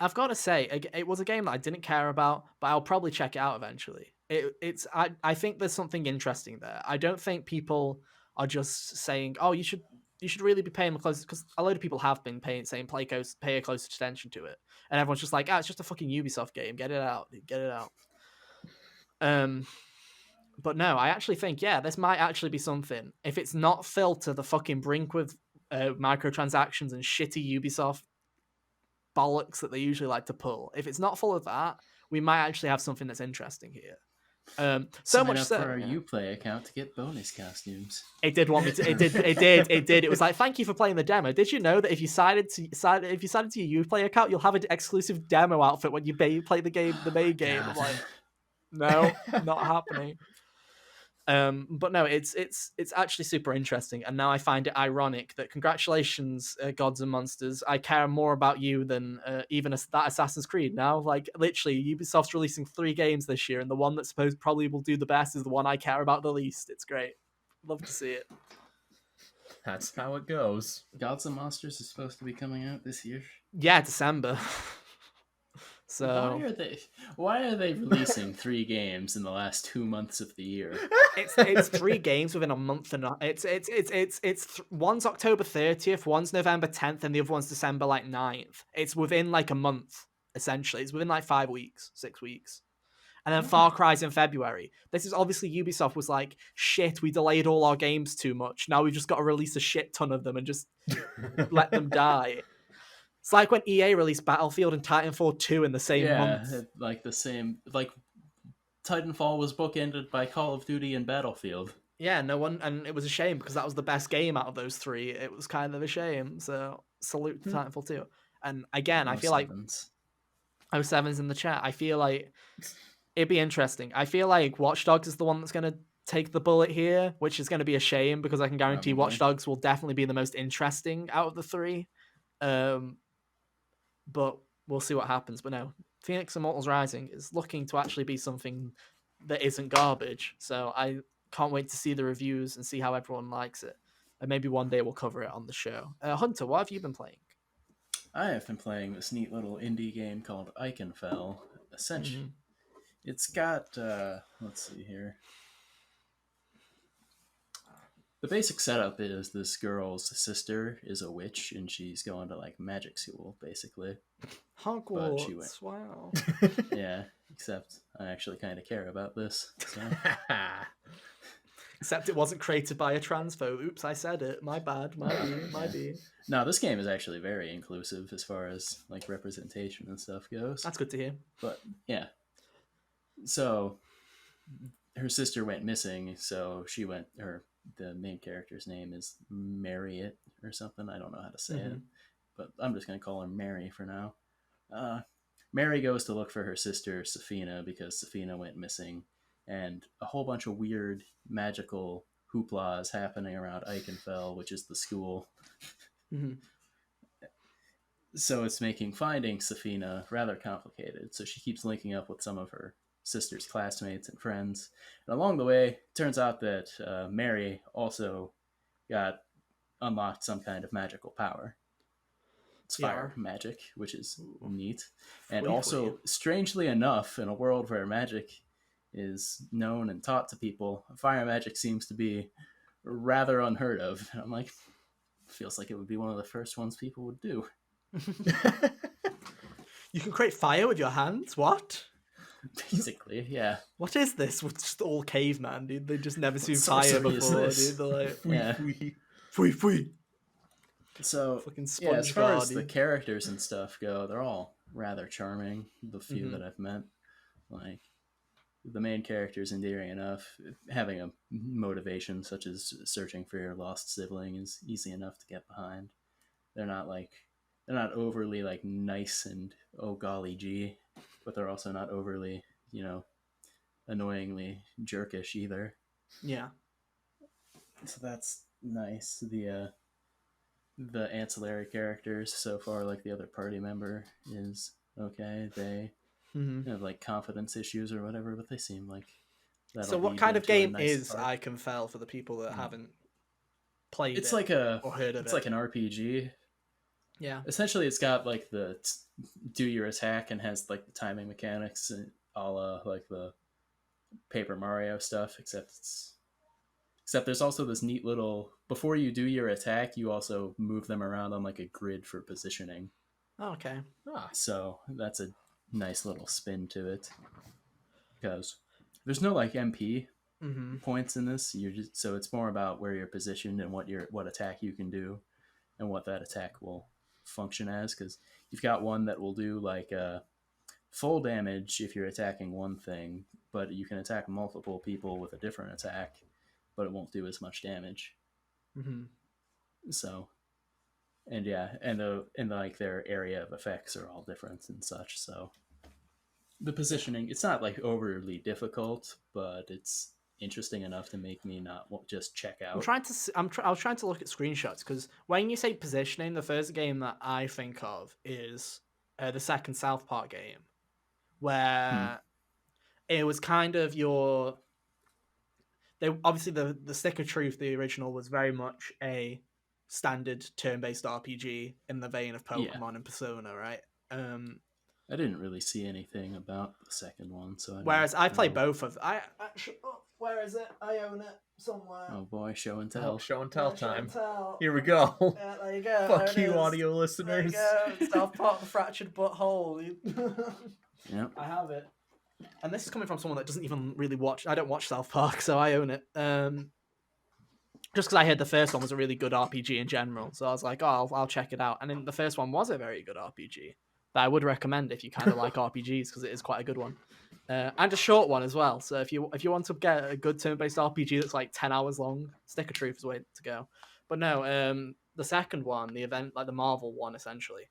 I've got to say, it was a game that I didn't care about, but I'll probably check it out eventually. I think there's something interesting there. I don't think people are just saying, "Oh, you should really be paying close," because a load of people have been saying pay a close attention to it, and everyone's just like, it's just a fucking Ubisoft game. Get it out. But no, I actually think this might actually be something. If it's not filled to the fucking brink with microtransactions and shitty Ubisoft bollocks that they usually like to pull. If it's not full of that, we might actually have something that's interesting here. So Sign much up so for our Uplay account to get bonus costumes. it did want me to. It did. It was like, thank you for playing the demo. Did you know that if you sign into your Uplay account, you'll have an exclusive demo outfit when you play the game, the main game? I'm like, no, not happening. But no, it's actually super interesting, and now I find it ironic that congratulations, gods and monsters. I care more about you than even that Assassin's Creed. Now, like literally, Ubisoft's releasing 3 games this year, and the one that probably will do the best is the one I care about the least. It's great. Love to see it. That's how it goes. Gods and Monsters is supposed to be coming out this year. Yeah, December. So why are they releasing 3 games in the last 2 months of the year? It's 3 games within a month, and one's October 30th, one's November 10th, and the other one's December 9th. It's within like a month, essentially. It's within like 5 weeks, 6 weeks. And then Far Cry's in February. This is obviously Ubisoft was like, shit, we delayed all our games too much. Now we've just got to release a shit ton of them and just let them die. It's like when EA released Battlefield and Titanfall 2 in the same month. Yeah, like the same. Like Titanfall was bookended by Call of Duty and Battlefield. Yeah, no one, and it was a shame because that was the best game out of those 3. It was kind of a shame. So salute to Titanfall 2. And again, I feel like 07's in the chat. I feel like it'd be interesting. I feel like Watch Dogs is the one that's going to take the bullet here, which is going to be a shame because I can guarantee Watch Dogs will definitely be the most interesting out of the 3. But we'll see what happens. But no, Fenyx Immortals Rising is looking to actually be something that isn't garbage. So I can't wait to see the reviews and see how everyone likes it. And maybe one day we'll cover it on the show. Hunter, what have you been playing? I have been playing this neat little indie game called Ikenfell. Essentially, it's got, let's see here. The basic setup is this girl's sister is a witch, and she's going to like magic school, basically. Hogwarts, wow. Yeah, except I actually kind of care about this. So. Except it wasn't created by a transphobe. Oops, I said it. My bad. My B. No, this game is actually very inclusive as far as like representation and stuff goes. That's good to hear. But yeah. So her sister went missing, so she went the main character's name is Marriott or something. I don't know how to say it, but I'm just going to call her Mary for now. Mary goes to look for her sister, Safina, because Safina went missing, and a whole bunch of weird magical hoopla is happening around Ikenfell, which is the school. So it's making finding Safina rather complicated. So she keeps linking up with some of her sister's classmates and friends, and along the way, it turns out that Mary also got unlocked some kind of magical power. It's fire magic, which is neat, and also strangely enough, in a world where magic is known and taught to people, fire magic seems to be rather unheard of. And I'm like, feels like it would be one of the first ones people would do. You can create fire with your hands? What? Basically, yeah. What is this? We're just all caveman, dude. They've just never seen fire before, dude. They're like, fui. So, yeah, as far as the characters and stuff go, they're all rather charming, the few that I've met. Like, the main character is endearing enough. Having a motivation such as searching for your lost sibling is easy enough to get behind. They're not overly like nice and oh golly gee, but they're also not overly, annoyingly jerkish either. Yeah. So that's nice. The ancillary characters so far, like the other party member, is okay. They have like confidence issues or whatever, but they seem like that'll So what kind of game is Ikenfell for the people that haven't played it's it like or heard of it? It's like an RPG. Yeah. Essentially, it's got like the do your attack and has like the timing mechanics and a la like the Paper Mario stuff, except there's also this neat little, before you do your attack, you also move them around on like a grid for positioning. Oh, okay. So that's a nice little spin to it, because there's no like MP points in this. So it's more about where you're positioned and what attack you can do. and what that attack will function as, because you've got one that will do like full damage if you're attacking one thing, but you can attack multiple people with a different attack, but it won't do as much damage. So, and like their area of effects are all different and such. So the positioning, it's not like overly difficult, but it's interesting enough to make me not just check out. I was trying to look at screenshots, because when you say positioning, the first game that I think of is the second South Park game, where it was kind of obviously the Stick of Truth, the original, was very much a standard turn-based RPG in the vein of Pokemon and Persona, right? I didn't really see anything about the second one, so whereas I played both of them. Where is it? I own it somewhere. Oh boy, show and tell. Show and tell time. Tell. Here we go. Yeah, there you go. Fuck you, audio listeners. There you go. South Park, the Fractured Butthole. Yep. I have it. And this is coming from someone that doesn't even really watch. I don't watch South Park, so I own it. Just because I heard the first one was a really good RPG in general, so I was like, oh, I'll check it out. And then the first one was a very good RPG that I would recommend if you kind of like RPGs, because it is quite a good one, and a short one as well. So if you want to get a good turn-based RPG that's like 10 hours long, Stick of Truth is the way to go. But no, the second one, the event, like the Marvel one, essentially,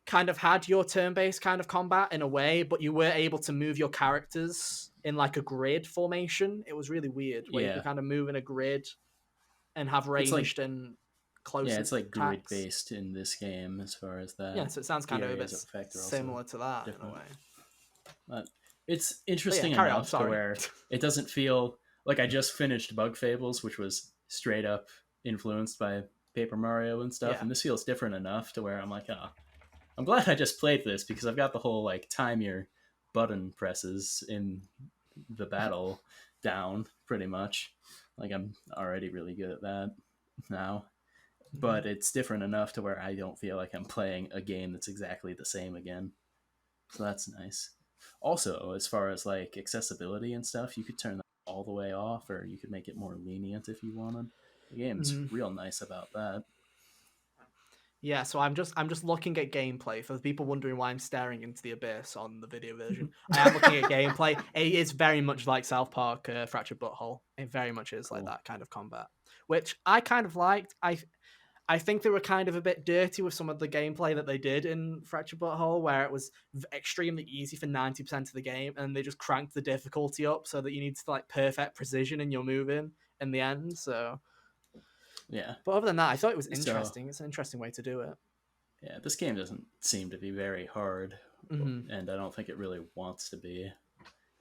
kind of had your turn-based kind of combat in a way, but you were able to move your characters in like a grid formation. It was really weird, where you could kind of move in a grid and have ranged and close. Yeah, it's like grid-based in this game as far as that. Yeah, so it sounds kind of a bit similar to that different. In a way. But it's interesting enough to where it doesn't feel like I just finished Bug Fables, which was straight up influenced by Paper Mario and stuff, and this feels different enough to where I'm like, I'm glad I just played this, because I've got the whole like time your button presses in the battle down pretty much. Like I'm already really good at that now, but it's different enough to where I don't feel like I'm playing a game that's exactly the same again. So that's nice. Also, as far as like accessibility and stuff, you could turn that all the way off, or you could make it more lenient if you wanted. The game's real nice about that. Yeah, so I'm just looking at gameplay for the people wondering why I'm staring into the abyss on the video version. I am looking at gameplay. It is very much like South Park Fractured Butthole. It very much is like that kind of combat, which I kind of liked. I think they were kind of a bit dirty with some of the gameplay that they did in Fractured Butthole, where it was extremely easy for 90% of the game, and they just cranked the difficulty up so that you need to like perfect precision in your moving in the end. So. Yeah. But other than that, I thought it was interesting. It's an interesting way to do it. Yeah, this game doesn't seem to be very hard, and I don't think it really wants to be,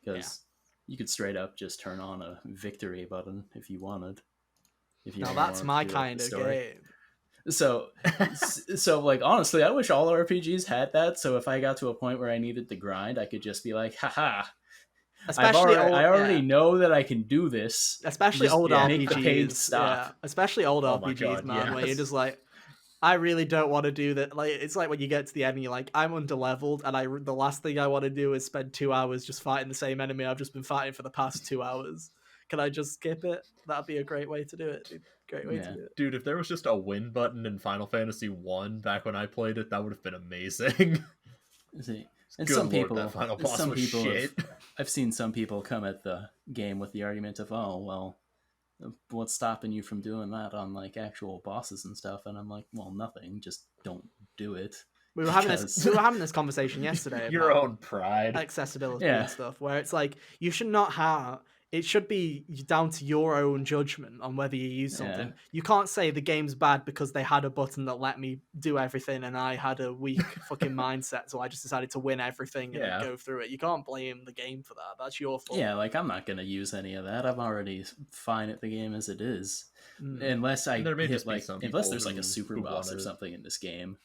because you could straight up just turn on a victory button if you wanted. Now that's my kind of game. So like, honestly, I wish all RPGs had that, so if I got to a point where I needed to grind, I could just be like, haha. I already know that I can do this. Especially old RPGs. Stop. Yeah. Especially old RPGs, man, where you're just like, I really don't want to do that. Like, it's like when you get to the end and you're like, I'm under-leveled, and the last thing I want to do is spend 2 hours just fighting the same enemy I've just been fighting for the past 2 hours. Can I just skip it? That'd be a great way to do it. Great way to do it. Dude, if there was just a win button in Final Fantasy 1 back when I played it, that would have been amazing. See. And I've seen some people come at the game with the argument of, oh, well, what's stopping you from doing that on like actual bosses and stuff? And I'm like, well, nothing. Just don't do it. We were having this conversation yesterday about your own pride, accessibility and stuff, where it's like you should not have. It should be down to your own judgment on whether you use something. You can't say the game's bad because they had a button that let me do everything and I had a weak fucking mindset, so I just decided to win everything and go through it. You can't blame the game for that. That's your fault. Yeah, like I'm not going to use any of that. I'm already fine at the game as it is. Unless there's like a super boss or something in this game.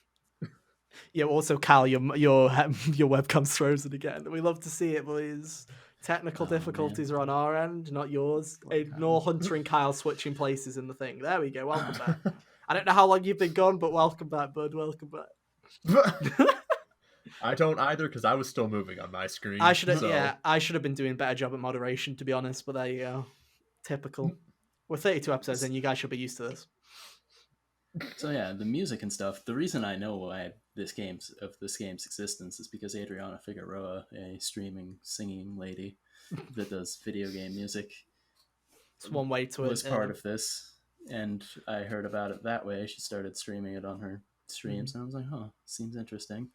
Yeah, also, Cal, your webcam's frozen again. We love to see it, boys. Technical difficulties are on our end, not yours. Ignore Hunter and Kyle switching places in the thing. There we go. Welcome back. I don't know how long you've been gone, but welcome back, bud. Welcome back. I don't either, because I was still moving on my screen. I should have been doing a better job at moderation, to be honest. But there you go. Typical. We're 32 episodes in. You guys should be used to this. So yeah, the music and stuff. The reason I know why this game's existence is because Adriana Figueroa, a streaming singing lady that does video game music, It's one way to was part of this, and I heard about it that way. She started streaming it on her streams, and I was like, "Huh, seems interesting."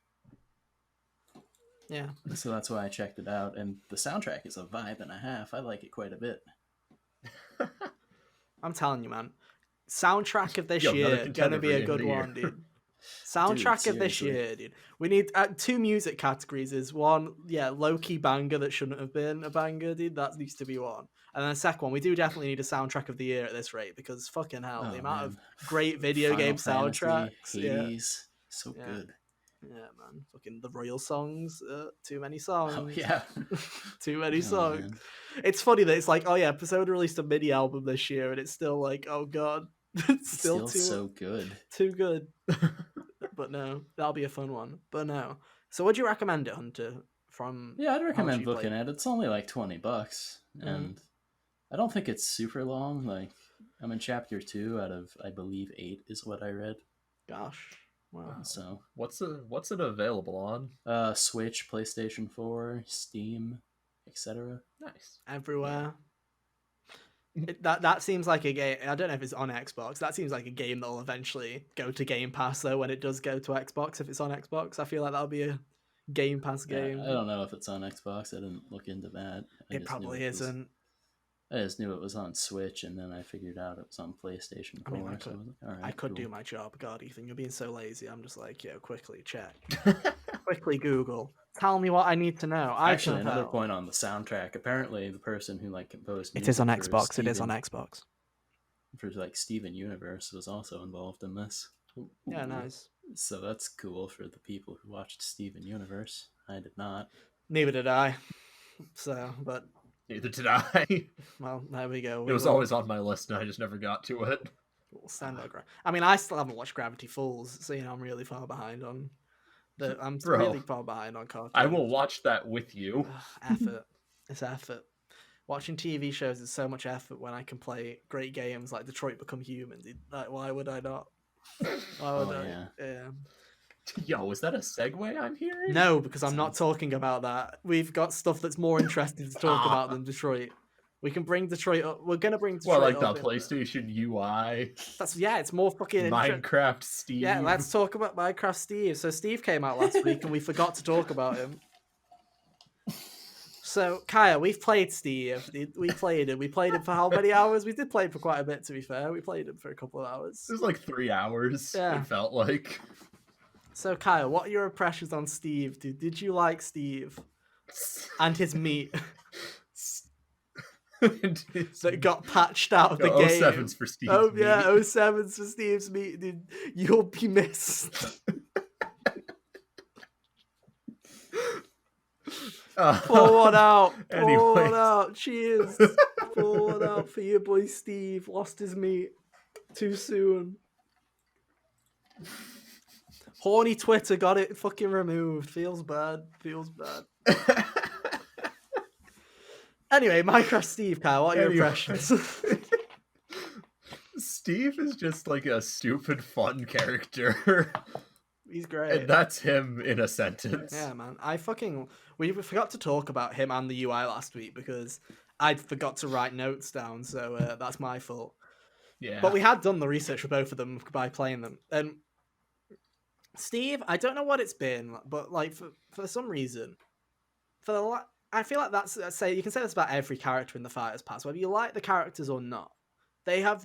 Yeah. So that's why I checked it out, and the soundtrack is a vibe and a half. I like it quite a bit. I'm telling you, man. Soundtrack of this year gonna be a good one, dude. Soundtrack of this year, dude. We need 2 music categories. Is one, low-key banger that shouldn't have been a banger, dude. That needs to be one. And then the second one, we do definitely need a soundtrack of the year at this rate, because fucking hell, the amount of great video Final game Fantasy, soundtracks. Hades, so good. Yeah, man. Fucking the royal songs. Too many songs. Oh, yeah. Too many songs. Man. It's funny that it's like, oh yeah, Persona released a mini album this year, and it's still like, oh god. It's still so good. Too good. But no, that'll be a fun one. But no. So would you recommend it, Hunter? I'd recommend looking at it. It's only like $20, and I don't think it's super long. Like, I'm in chapter 2 out of, I believe, 8 is what I read. Gosh. Wow. So what's it available on? Switch, PlayStation 4, Steam, etc. Nice. Everywhere. That seems like a game. I don't know if it's on Xbox. That seems like a game that'll eventually go to Game Pass, though, when it does go to Xbox. If it's on Xbox, I feel like that'll be a Game Pass game. I don't know if it's on Xbox. I didn't look into that. It probably isn't. I just knew it was on Switch, and then I figured out it was on PlayStation 4. I could do my job. God, Ethan, you're being so lazy. I'm just like, quickly check. Quickly Google. Tell me what I need to know. Actually, another point on the soundtrack. Apparently, the person who composed music it is on Xbox. It is on Xbox. For Steven Universe was also involved in this. Yeah, nice. So that's cool for the people who watched Steven Universe. I did not. Neither did I. So, but neither did I. Well, there we go. It was always on my list, and I just never got to it. We'll stand by I mean, I still haven't watched Gravity Falls, so I'm really far behind on. Really far behind on cartoons. I will watch that with you. Effort. It's effort. Watching TV shows is so much effort when I can play great games like Detroit Become Human. Like, why would I not? Why would I? Yeah. Yo, is that a segue I'm hearing? No, because I'm not talking about that. We've got stuff that's more interesting to talk about than Detroit. We can bring Detroit up. We're gonna bring Detroit up. Well, like the PlayStation UI. It's more fucking Minecraft Steve. Yeah, let's talk about Minecraft Steve. So Steve came out last week and we forgot to talk about him. So Kaya, we've played Steve. We played him. We played him for how many hours? We did play him for quite a bit, to be fair. We played him for a couple of hours. It was like 3 hours. Yeah. It felt like. So Kaya, what are your impressions on Steve? Did you like Steve and his meat? That got patched out of the game. 07's for Steve's meat. Yeah, 07's for Steve's meat. Dude, you'll be missed. Pour one out. Pour one out. Cheers. Pour one out for your boy Steve. Lost his meat too soon. Horny Twitter got it fucking removed. Feels bad. Anyway, Minecraft Steve, Kyle, what are your impressions? Steve is just like a stupid, fun character. He's great. And that's him in a sentence. Yeah, man. We forgot to talk about him and the UI last week because I forgot to write notes down, so that's my fault. Yeah. But we had done the research for both of them by playing them. And Steve, I don't know what it's been, but like for some reason, I feel like you can say this about every character in the Fighters Pass, whether you like the characters or not. They have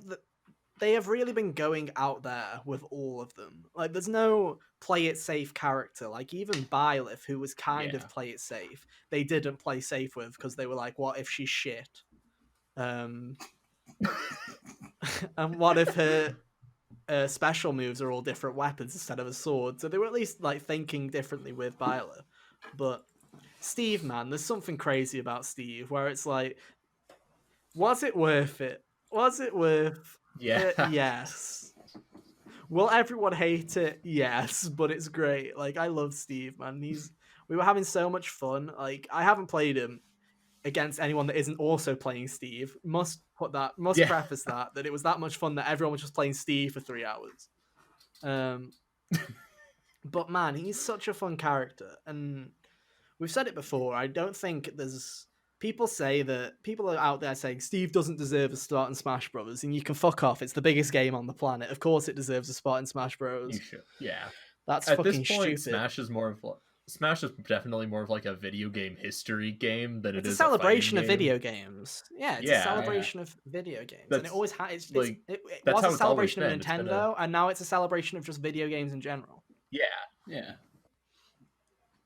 really been going out there with all of them. Like, there's no play it safe character. Like, even Byleth, who was kind of play it safe, they didn't play safe with because they were like, what if she's shit? And what if her special moves are all different weapons instead of a sword? So they were at least like thinking differently with Byleth. But Steve, man, there's something crazy about Steve where it's like, was it worth it? Was it worth it? Yes. Will everyone hate it? Yes, but it's great. Like, I love Steve, man. We were having so much fun. Like, I haven't played him against anyone that isn't also playing Steve. Must preface that it was that much fun that everyone was just playing Steve for 3 hours. But man, he's such a fun character, and we've said it before. I don't think there's people are out there saying Steve doesn't deserve a spot in Smash Bros. And you can fuck off. It's the biggest game on the planet. Of course, it deserves a spot in Smash Bros. You should, yeah. That's at fucking this point, stupid. Smash is definitely more of like a video game history game than it's it is a celebration of video games. Yeah, it's a celebration of video games, and it always has. It was a celebration of Nintendo, and now it's a celebration of just video games in general. Yeah.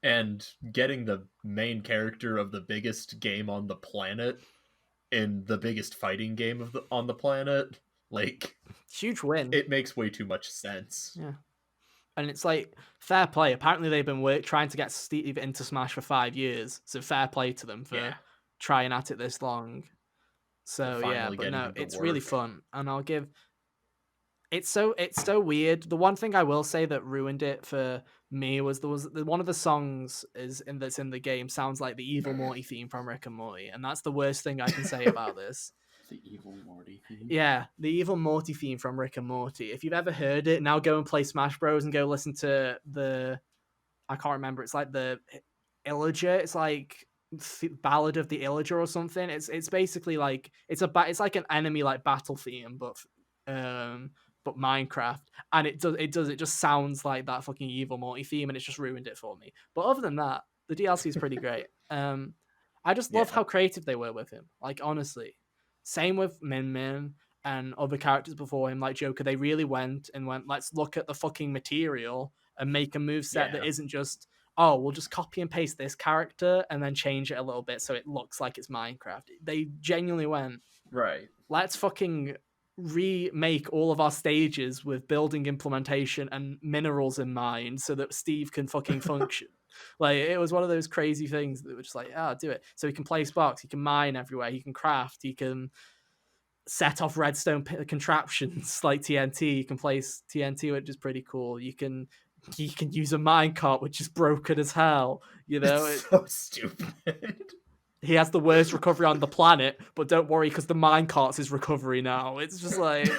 And getting the main character of the biggest game on the planet in the biggest fighting game on the planet, like, huge win. It makes way too much sense. Yeah. And it's like, fair play. Apparently they've been trying to get Steve into Smash for 5 years, so fair play to them for trying at it this long. So yeah, but no, it's really fun, and I'll give. It's so weird. The one thing I will say that ruined it for me was one of the songs that's in the game sounds like the Evil Morty theme from Rick and Morty, and that's the worst thing I can say about this. The Evil Morty theme. Yeah, the Evil Morty theme from Rick and Morty. If you've ever heard it, now go and play Smash Bros. And go listen to I can't remember. It's like the Illager. It's like Ballad of the Illager or something. It's basically like it's like an enemy like battle theme, but Minecraft, and it just sounds like that fucking Evil Morty theme, and it's just ruined it for me. But other than that, the DLC is pretty great. I just love how creative they were with him. Like, honestly. Same with Min Min and other characters before him, like Joker. They really went, let's look at the fucking material and make a moveset that isn't just, we'll just copy and paste this character and then change it a little bit so it looks like it's Minecraft. They genuinely went, right, let's fucking remake all of our stages with building implementation and minerals in mind so that Steve can fucking function. Like, it was one of those crazy things that were just like, do it. So he can place blocks, he can mine everywhere, he can craft, he can set off redstone contraptions like TNT, you can place TNT, which is pretty cool. You can use a minecart, which is broken as hell. You know, it's so stupid. He has the worst recovery on the planet, but don't worry, because the minecart's his recovery now. It's just like,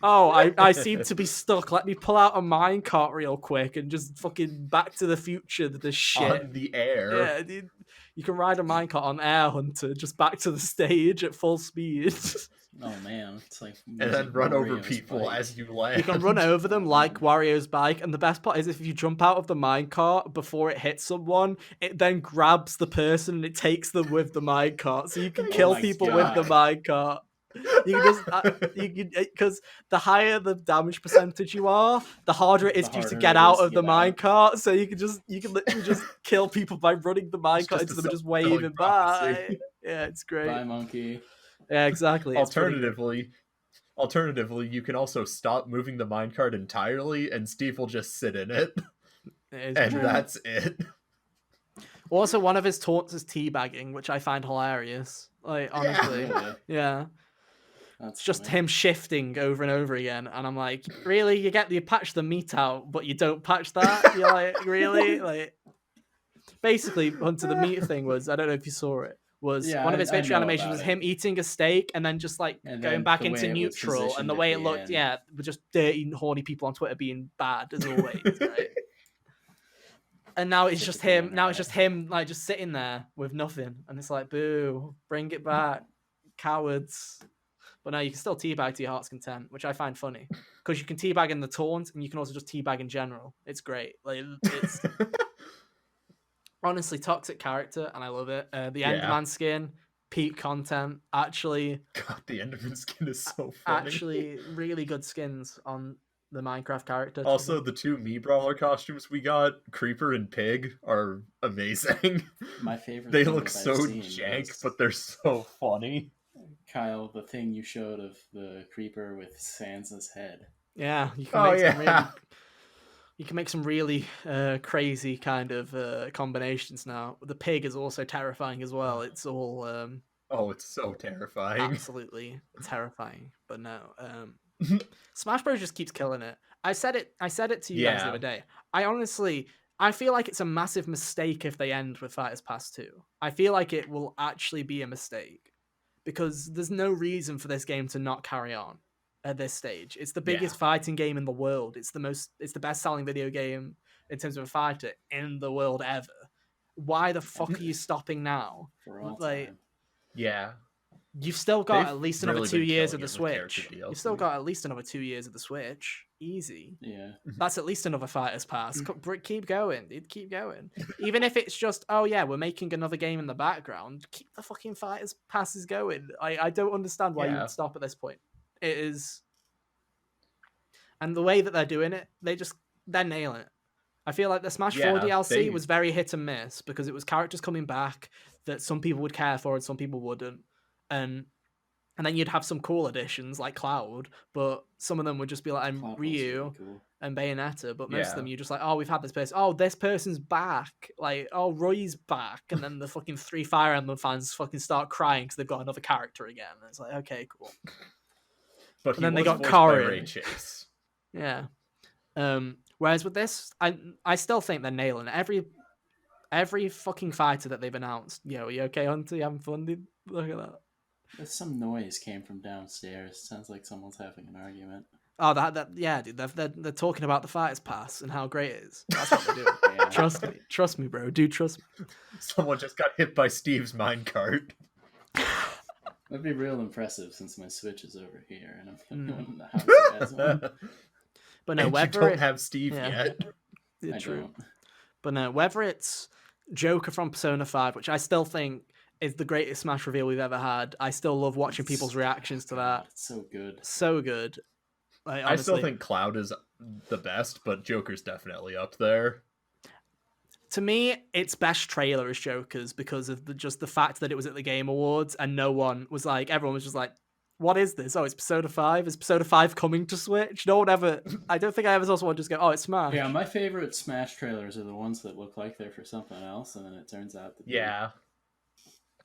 I seem to be stuck. Let me pull out a minecart real quick and just fucking Back to the Future the shit. On the air. Yeah, dude. You can ride a minecart on Air Hunter, just back to the stage at full speed. Oh man, it's like, and then run over people as you land. You can run over them like Wario's bike, and the best part is if you jump out of the minecart before it hits someone, it then grabs the person and it takes them with the minecart, so you can kill people with the minecart. You can just because the higher the damage percentage you are, the harder it is to get out of the minecart. So you can literally just kill people by running the minecart into them and just waving by. Yeah, it's great. Bye, monkey. Yeah, exactly. Alternatively, you can also stop moving the minecart entirely, and Steve will just sit in it, and true. That's it. Also, one of his taunts is teabagging, which I find hilarious. Like, honestly, yeah. It's just him shifting over and over again, and I'm like, really? You patch the meat out, but you don't patch that? You're like, really? Like, basically, Hunter, the meat thing was, I don't know if you saw it, was one of his victory animations was him eating a steak and then just like going back into neutral, and the way it looked, with just dirty, horny people on Twitter being bad as always, right? And now it's just him. Now it's just him, like, just sitting there with nothing, and it's like, boo, bring it back, cowards. But no, you can still teabag to your heart's content, which I find funny, because you can teabag in the taunt, and you can also just teabag in general. It's great. Like, it's honestly toxic character, and I love it. The Enderman skin, peak content. Actually, God, the Enderman skin is so funny. Actually, really good skins on the Minecraft character. Also, the two Mii Brawler costumes we got, Creeper and Pig, are amazing. My favorite. They look so jank, but they're so funny. Kyle, the thing you showed of the Creeper with Sansa's head. Yeah, you can make some really crazy kind of combinations now. The pig is also terrifying as well. It's all it's so terrifying. Absolutely terrifying. But no, Smash Bros just keeps killing it. I said it to you guys the other day. I feel like it's a massive mistake if they end with Fighters Pass 2. I feel like it will actually be a mistake, because there's no reason for this game to not carry on. at this stage. It's the biggest fighting game in the world. It's the best selling video game in terms of a fighter in the world ever. Why the fuck are you stopping now? For all like, time. Yeah. You've still got They've at least really another 2 been years killing of the it with character Switch. DLC. You've still got at least another 2 years of the Switch. Easy. Yeah. That's at least another Fighters Pass. Keep going, dude. Keep going. Even if it's just, oh yeah, we're making another game in the background, keep the fucking Fighters Passes going. I don't understand why you would stop at this point. It is... And the way that they're doing it, they're nailing it. I feel like the Smash 4 DLC was very hit and miss because it was characters coming back that some people would care for and some people wouldn't. And then you'd have some cool additions like Cloud, but some of them would just be like Ryu really cool. And Bayonetta, but most of them you're just like, oh, we've had this person. Oh, this person's back. Like, oh, Roy's back. And then the fucking 3 Fire Emblem fans fucking start crying because they've got another character again. And it's like, okay, cool. But and then they got Corrin. Yeah. Whereas with this, I still think they're nailing it. Every fucking fighter that they've announced. Yo, are you okay, Hunter? You having fun, dude? Look at that. There's some noise came from downstairs. Sounds like someone's having an argument. Oh, yeah, dude. They're talking about the Fighters Pass and how great it is. That's what they're doing. Trust me, bro. Dude, trust me. Someone just got hit by Steve's minecart. That'd be real impressive since my Switch is over here and I'm the only one in the house that has one. But no, whether you don't have Steve yet. I don't. But no, whether it's Joker from Persona 5, which I still think is the greatest Smash reveal we've ever had. I still love watching people's reactions to that. It's so good. So good. Like, I still think Cloud is the best, but Joker's definitely up there. To me, its best trailer is Joker's because of just the fact that it was at the Game Awards and everyone was just like, what is this? Oh, it's Persona 5? Is Persona 5 coming to Switch? No one ever... I don't think I ever saw someone just go, oh, it's Smash. Yeah, my favorite Smash trailers are the ones that look like they're for something else, and then it turns out to be... Yeah.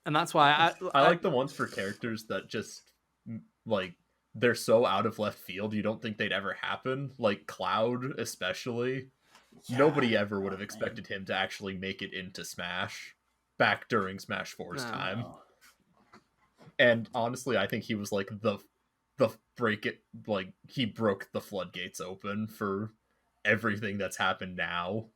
And that's why I like the ones for characters that just, like, they're so out of left field, you don't think they'd ever happen. Like Cloud, especially. Yeah, nobody ever would have expected him to actually make it into Smash back during Smash 4's time. And honestly, I think he was like the he broke the floodgates open for everything that's happened now.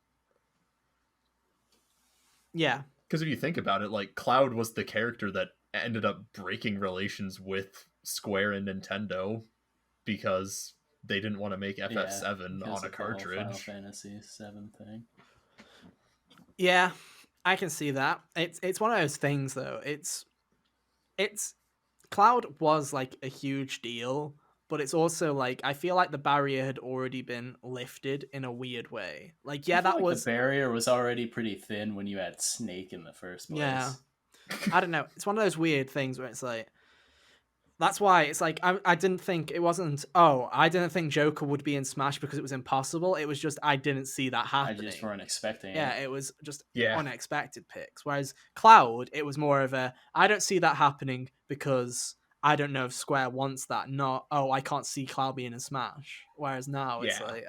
Yeah. Because if you think about it, like Cloud was the character that ended up breaking relations with Square and Nintendo because they didn't want to make FF7 on a cartridge. Final Fantasy 7 thing. Yeah, I can see that. It's one of those things though. It's Cloud was like a huge deal, but it's also like I feel like the barrier had already been lifted in a weird way. Like, yeah, that was the barrier was already pretty thin when you had Snake in the first place. Yeah, I don't know. It's one of those weird things where it's like that's why it's like I didn't think it wasn't. Oh, I didn't think Joker would be in Smash because it was impossible. It was just I didn't see that happening. I just weren't expecting it. Yeah, it was just unexpected picks. Whereas Cloud, it was more of a I don't see that happening because I don't know if Square wants that. Not I can't see Cloud being in Smash. Whereas now it's like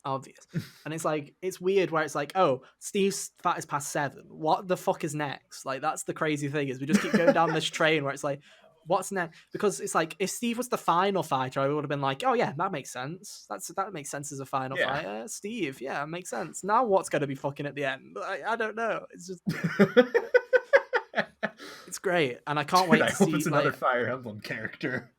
obvious. And it's like it's weird where it's like Steve's Fighters Pass 7. What the fuck is next? Like that's the crazy thing is we just keep going down this train where it's like what's next? Because it's like if Steve was the final fighter, I would have been like, oh yeah, that makes sense. That makes sense as a final fighter. Steve, yeah, makes sense. Now what's going to be fucking at the end? I don't know. It's just it's great, and I can't wait to see. I hope it's another Fire Emblem character.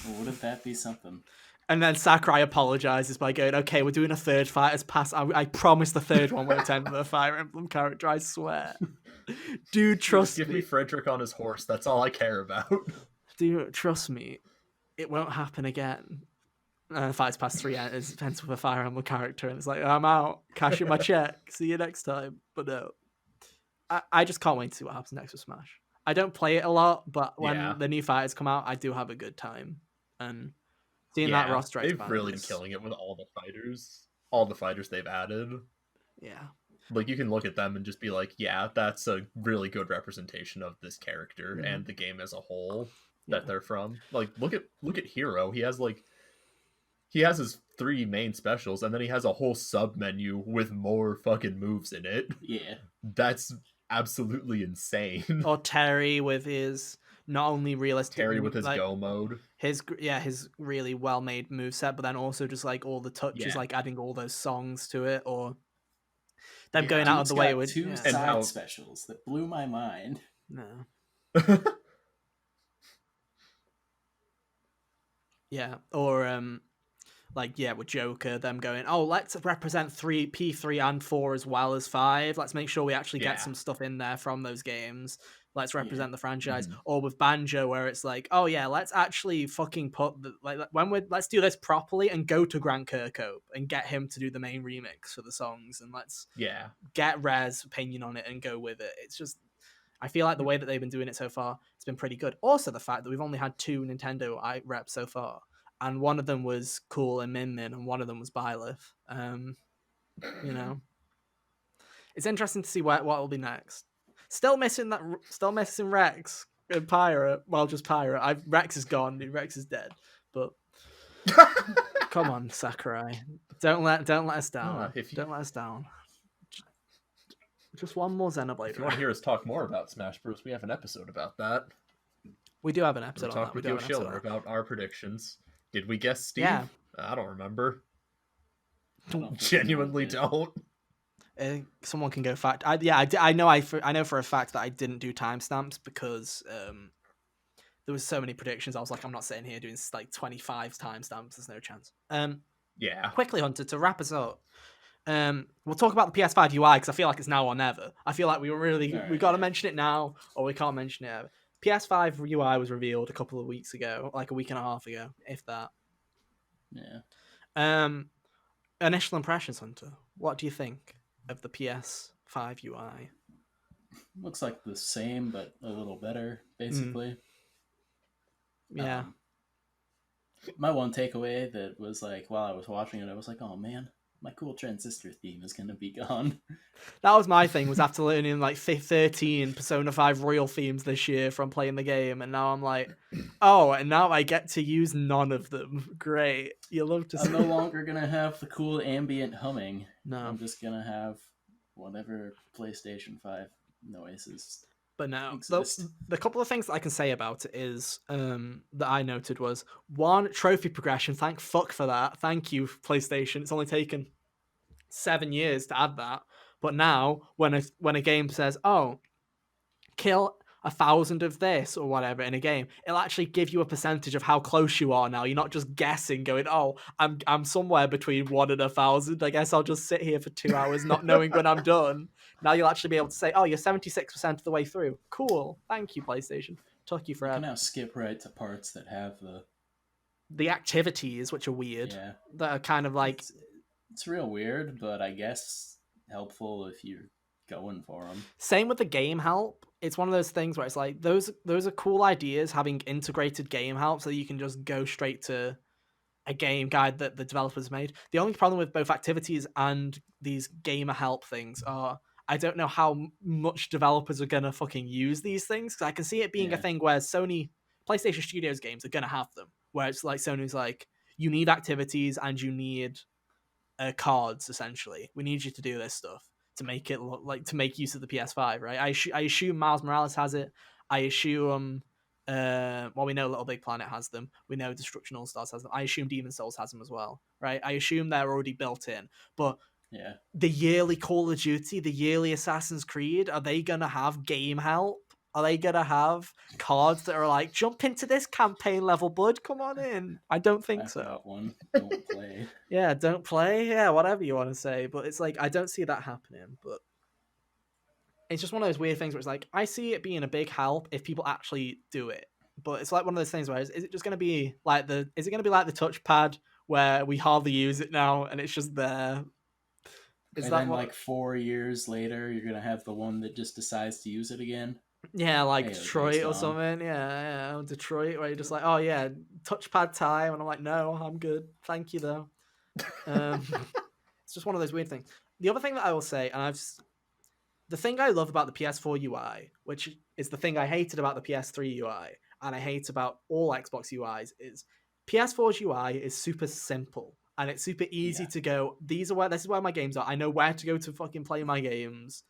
Well, wouldn't that be something? And then Sakurai apologizes by going, okay, we're doing a third Fighters Pass. I promise the third one won't end with a Fire Emblem character, I swear. Dude, trust me. Give me Frederick on his horse. That's all I care about. Dude, trust me. It won't happen again. Fighters Pass 3 ends with a Fire Emblem character, and it's like, I'm out. Cash in my check. See you next time. But no. I just can't wait to see what happens next with Smash. I don't play it a lot, but when the new fighters come out, I do have a good time. And seeing that roster they've really been killing it with all the fighters they've added. Yeah. Like you can look at them and just be like, yeah, that's a really good representation of this character and the game as a whole that they're from. Like look at Hero. He has his 3 main specials and then he has a whole sub menu with more fucking moves in it. Yeah. That's absolutely insane. Or Terry with his not only realistic, Terry with his go mode, his really well made moveset, but then also just like all the touches, like adding all those songs to it, or them going out of the way with two side specials that blew my mind. No. Yeah, or with Joker, them going, oh, let's represent P3 and 4 as well as 5. Let's make sure we actually get some stuff in there from those games. Let's represent the franchise. Or with Banjo, where it's like, oh yeah, let's actually fucking put let's do this properly and go to Grant Kirkhope and get him to do the main remix for the songs, and let's get Rare's opinion on it and go with it. It's just, I feel like the way that they've been doing it so far, it's been pretty good. Also, the fact that we've only had 2 Nintendo reps so far, and one of them was Cool and Min Min, and one of them was Byleth. It's interesting to see what will be next. Still missing Rex and Pirate. Well, just Pirate. Rex is gone. Rex is dead. But come on, Sakurai, don't let us down. Don't let us down. Just one more Xenoblade. If you want to hear us talk more about Smash Bros., we have an episode about that. We do have an episode on that. We talked with Yoshiller about our predictions. Did we guess Steve? Yeah. I don't remember. Genuinely don't. Someone can go fact. I know for a fact that I didn't do timestamps because there was so many predictions. I was like, I'm not sitting here doing like 25 timestamps. There's no chance. Quickly, Hunter, to wrap us up. We'll talk about the PS5 UI because I feel like it's now or never. I feel like we got to mention it now or we can't mention it ever. PS5 UI was revealed a couple of weeks ago, like a week and a half ago, if that. Yeah. Initial impressions, Hunter. What do you think of the PS5 UI? Looks like the same, but a little better, basically. Yeah. My one takeaway that was like, while I was watching it, I was like, oh man, my cool transistor theme is going to be gone. That was my thing, was after learning like 13 Persona 5 Royal themes this year from playing the game, and now I'm like, oh, and now I get to use none of them. Great. You love to see. I'm no longer going to have the cool ambient humming. No. I'm just going to have whatever PlayStation 5 noises. But now, the couple of things that I can say about it is that I noted was, one, trophy progression. Thank fuck for that. Thank you, PlayStation. It's only taken 7 years to add that. But now, when a game says, oh, kill 1,000 of this or whatever in a game, it'll actually give you a percentage of how close you are now. You're not just guessing, going, oh, I'm somewhere between 1 and 1,000. I guess I'll just sit here for 2 hours not knowing when I'm done. Now you'll actually be able to say, oh, you're 76% of the way through. Cool. Thank you, PlayStation. Took you forever. You can now skip right to parts that have the activities, which are weird. Yeah. That are kind of like... It's real weird, but I guess helpful if you're going for them. Same with the game help. It's one of those things where it's like, those are cool ideas, having integrated game help so that you can just go straight to a game guide that the developers made. The only problem with both activities and these gamer help things are, I don't know how much developers are going to fucking use these things, because I can see it being a thing where PlayStation Studios games are going to have them, where it's like Sony's like, you need activities and you need cards, essentially. We need you to do this stuff to make it look like, to make use of the PS5, right? I assume Miles Morales has it. I assume we know Little Big Planet has them. We know Destruction All Stars has them. I assume Demon's Souls has them as well, right? I assume they're already built in. But the yearly Call of Duty, the yearly Assassin's Creed, are they gonna have game help? Are they gonna have cards that are like, jump into this campaign level, bud? Come on in. I don't think so. Got one. Don't play. Yeah, don't play. Yeah, whatever you want to say. But it's like, I don't see that happening. But it's just one of those weird things where it's like, I see it being a big help if people actually do it. But it's like one of those things where is it just going to be like the touchpad where we hardly use it now and it's just there? Is that then like 4 years later, you're going to have the one that just decides to use it again? Yeah, like Detroit or something. Yeah, Detroit, where you're just like, oh yeah, touchpad time. And I'm like, no, I'm good. Thank you, though. It's just one of those weird things. The other thing that I will say, the thing I love about the PS4 UI, which is the thing I hated about the PS3 UI, and I hate about all Xbox UIs, is PS4's UI is super simple. And it's super easy to go, this is where my games are. I know where to go to fucking play my games.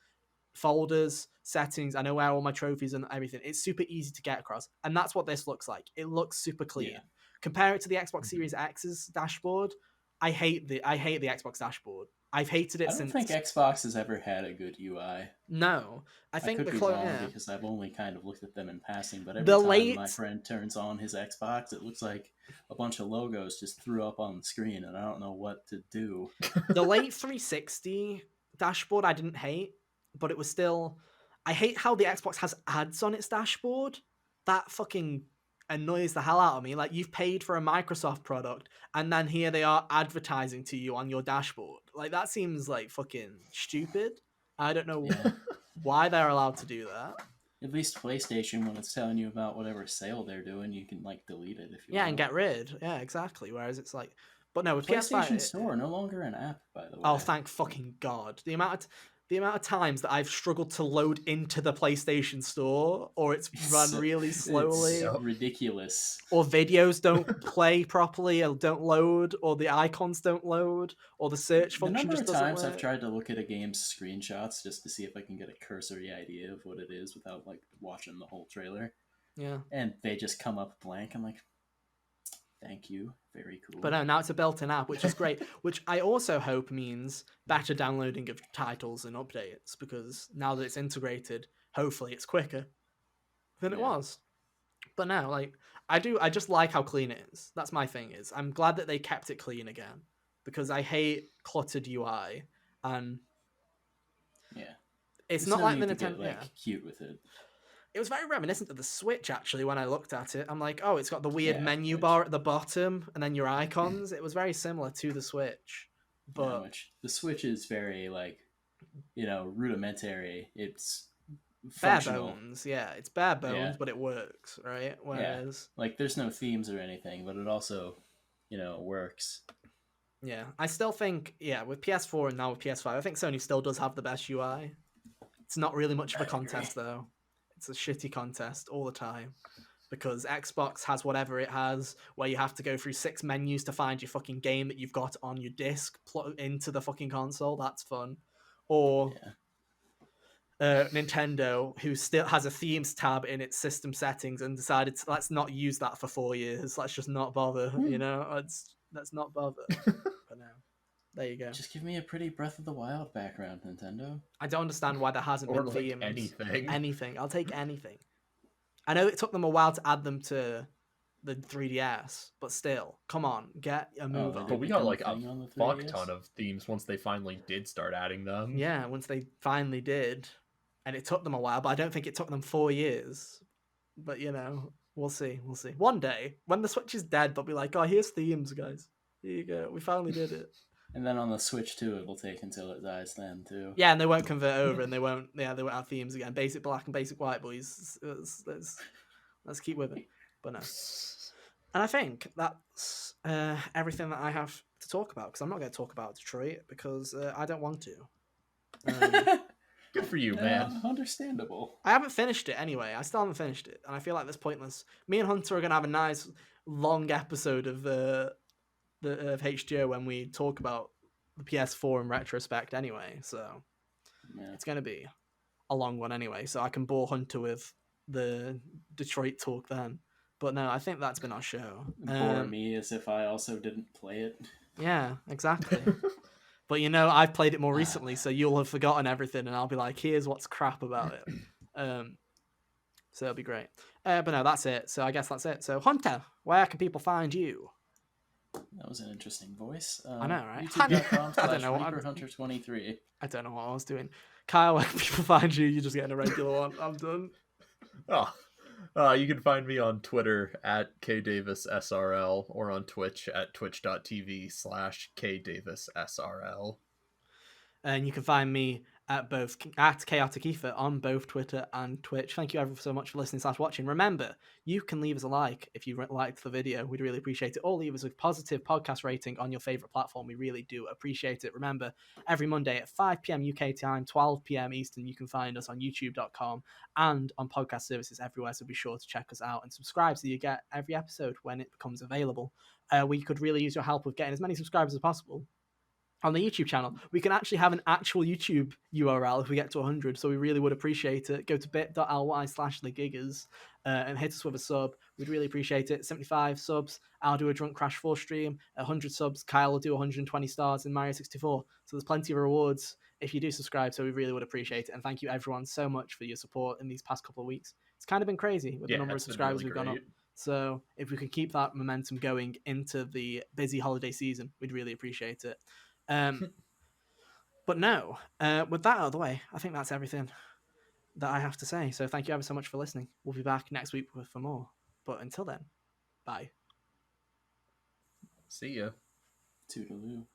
folders, settings. I know where all my trophies and everything. It's super easy to get across, and that's what this looks like. It looks super clean. Yeah. Compare it to the Xbox Series X's dashboard. I hate the Xbox dashboard. I've hated it since. I don't think Xbox has ever had a good UI. No, I think could be wrong because I've only kind of looked at them in passing. But every time my friend turns on his Xbox, it looks like a bunch of logos just threw up on the screen, and I don't know what to do. The late 360 dashboard I didn't hate, but it was still. I hate how the Xbox has ads on its dashboard. That fucking annoys the hell out of me. Like, you've paid for a Microsoft product, and then here they are advertising to you on your dashboard. Like, that seems like fucking stupid. I don't know why they're allowed to do that. At least PlayStation, when it's telling you about whatever sale they're doing, you can like delete it if you want. Yeah, and get rid. Yeah, exactly. Whereas it's like, but no, with PlayStation PS5, Store no longer an app, by the way. Oh, thank fucking God! The amount of times that I've struggled to load into the PlayStation Store, or it's run really slowly. It's ridiculous. Or videos don't play properly, or don't load, or the icons don't load, or the search function just doesn't work. The number of times I've tried to look at a game's screenshots just to see if I can get a cursory idea of what it is without like watching the whole trailer. Yeah. And they just come up blank. I'm like, thank you. Very cool. But no, now it's a built-in app, which is great. Which I also hope means better downloading of titles and updates, because now that it's integrated, hopefully it's quicker than it was. But no, like, I just like how clean it is. That's my thing. Is I'm glad that they kept it clean again, because I hate cluttered UI, and it's not like the Nintendo. Cute with it. It was very reminiscent of the Switch, actually, when I looked at it. I'm like, oh, it's got the weird menu bar at the bottom and then your icons. It was very similar to the Switch. But the Switch is very, like, rudimentary. It's functional. Bare bones, yeah. It's bare bones, but it works, right? Whereas... like, there's no themes or anything, but it also, works. Yeah, I still think, with PS4 and now with PS5, I think Sony still does have the best UI. It's not really much of a contest, though. It's a shitty contest all the time, because Xbox has whatever it has, where you have to go through 6 menus to find your fucking game that you've got on your disc plug into the fucking console. That's fun. Or Nintendo, who still has a themes tab in its system settings and decided let's not use that for 4 years. Let's just not bother. Let's not bother. But no. There you go. Just give me a pretty Breath of the Wild background, Nintendo. I don't understand why there hasn't been themes. Anything. I'll take anything. I know it took them a while to add them to the 3DS, but still, come on, get a move on. But we got like a fuck ton of themes once they finally did start adding them. Yeah, once they finally did. And it took them a while, but I don't think it took them 4 years. But, we'll see. One day, when the Switch is dead, they'll be like, oh, here's themes, guys. Here you go. We finally did it. And then on the Switch too, it'll take until it dies then too. Yeah, and they won't convert over, and they won't have themes again. Basic black and basic white, boys. Let's keep with it. But no. And I think that's everything that I have to talk about, because I'm not going to talk about Detroit, because I don't want to. Good for you, man. Understandable. I haven't finished it anyway. I still haven't finished it, and I feel like that's pointless. Me and Hunter are going to have a nice, long episode of HGO when we talk about the PS4 in retrospect anyway, so it's going to be a long one anyway, so I can bore Hunter with the Detroit talk then. But no, I think that's been our show. Bore me as if I also didn't play it. Yeah, exactly. But I've played it more recently, so you'll have forgotten everything, and I'll be like, here's what's crap about it. So it'll be great. But no, that's it. So I guess that's it. So Hunter, where can people find you? That was an interesting voice. I know, right? YouTube.com/ReaperHunter23. I don't know what I was doing. Kyle, where can people find you? You're just getting a regular one. I'm done. You can find me on Twitter at KDavisSRL or on Twitch at twitch.tv/KDavisSRL. And you can find me at Chaotic Ether on both Twitter and Twitch. Thank you ever so much for listening / watching. Remember, you can leave us a like if you liked the video. We'd really appreciate it. Or leave us a positive podcast rating on your favorite platform. We really do appreciate it. Remember, every Monday at 5 p.m. UK time, 12 p.m. Eastern, you can find us on youtube.com and on podcast services everywhere. So be sure to check us out and subscribe so you get every episode when it becomes available. We could really use your help with getting as many subscribers as possible. on the YouTube channel. We can actually have an actual YouTube URL if we get to 100, so we really would appreciate it. Go to bit.ly/thegiggers and hit us with a sub. We'd really appreciate it. 75 subs, I'll do a Drunk Crash 4 stream. 100 subs, Kyle will do 120 stars in Mario 64. So there's plenty of rewards if you do subscribe, so we really would appreciate it. And thank you everyone so much for your support in these past couple of weeks. It's kind of been crazy with the number of subscribers we've gone up. So if we could keep that momentum going into the busy holiday season, we'd really appreciate it. But no, with that out of the way, I think that's everything that I have to say. So thank you ever so much for listening. We'll be back next week for more. But until then, bye. See ya. Toodaloo.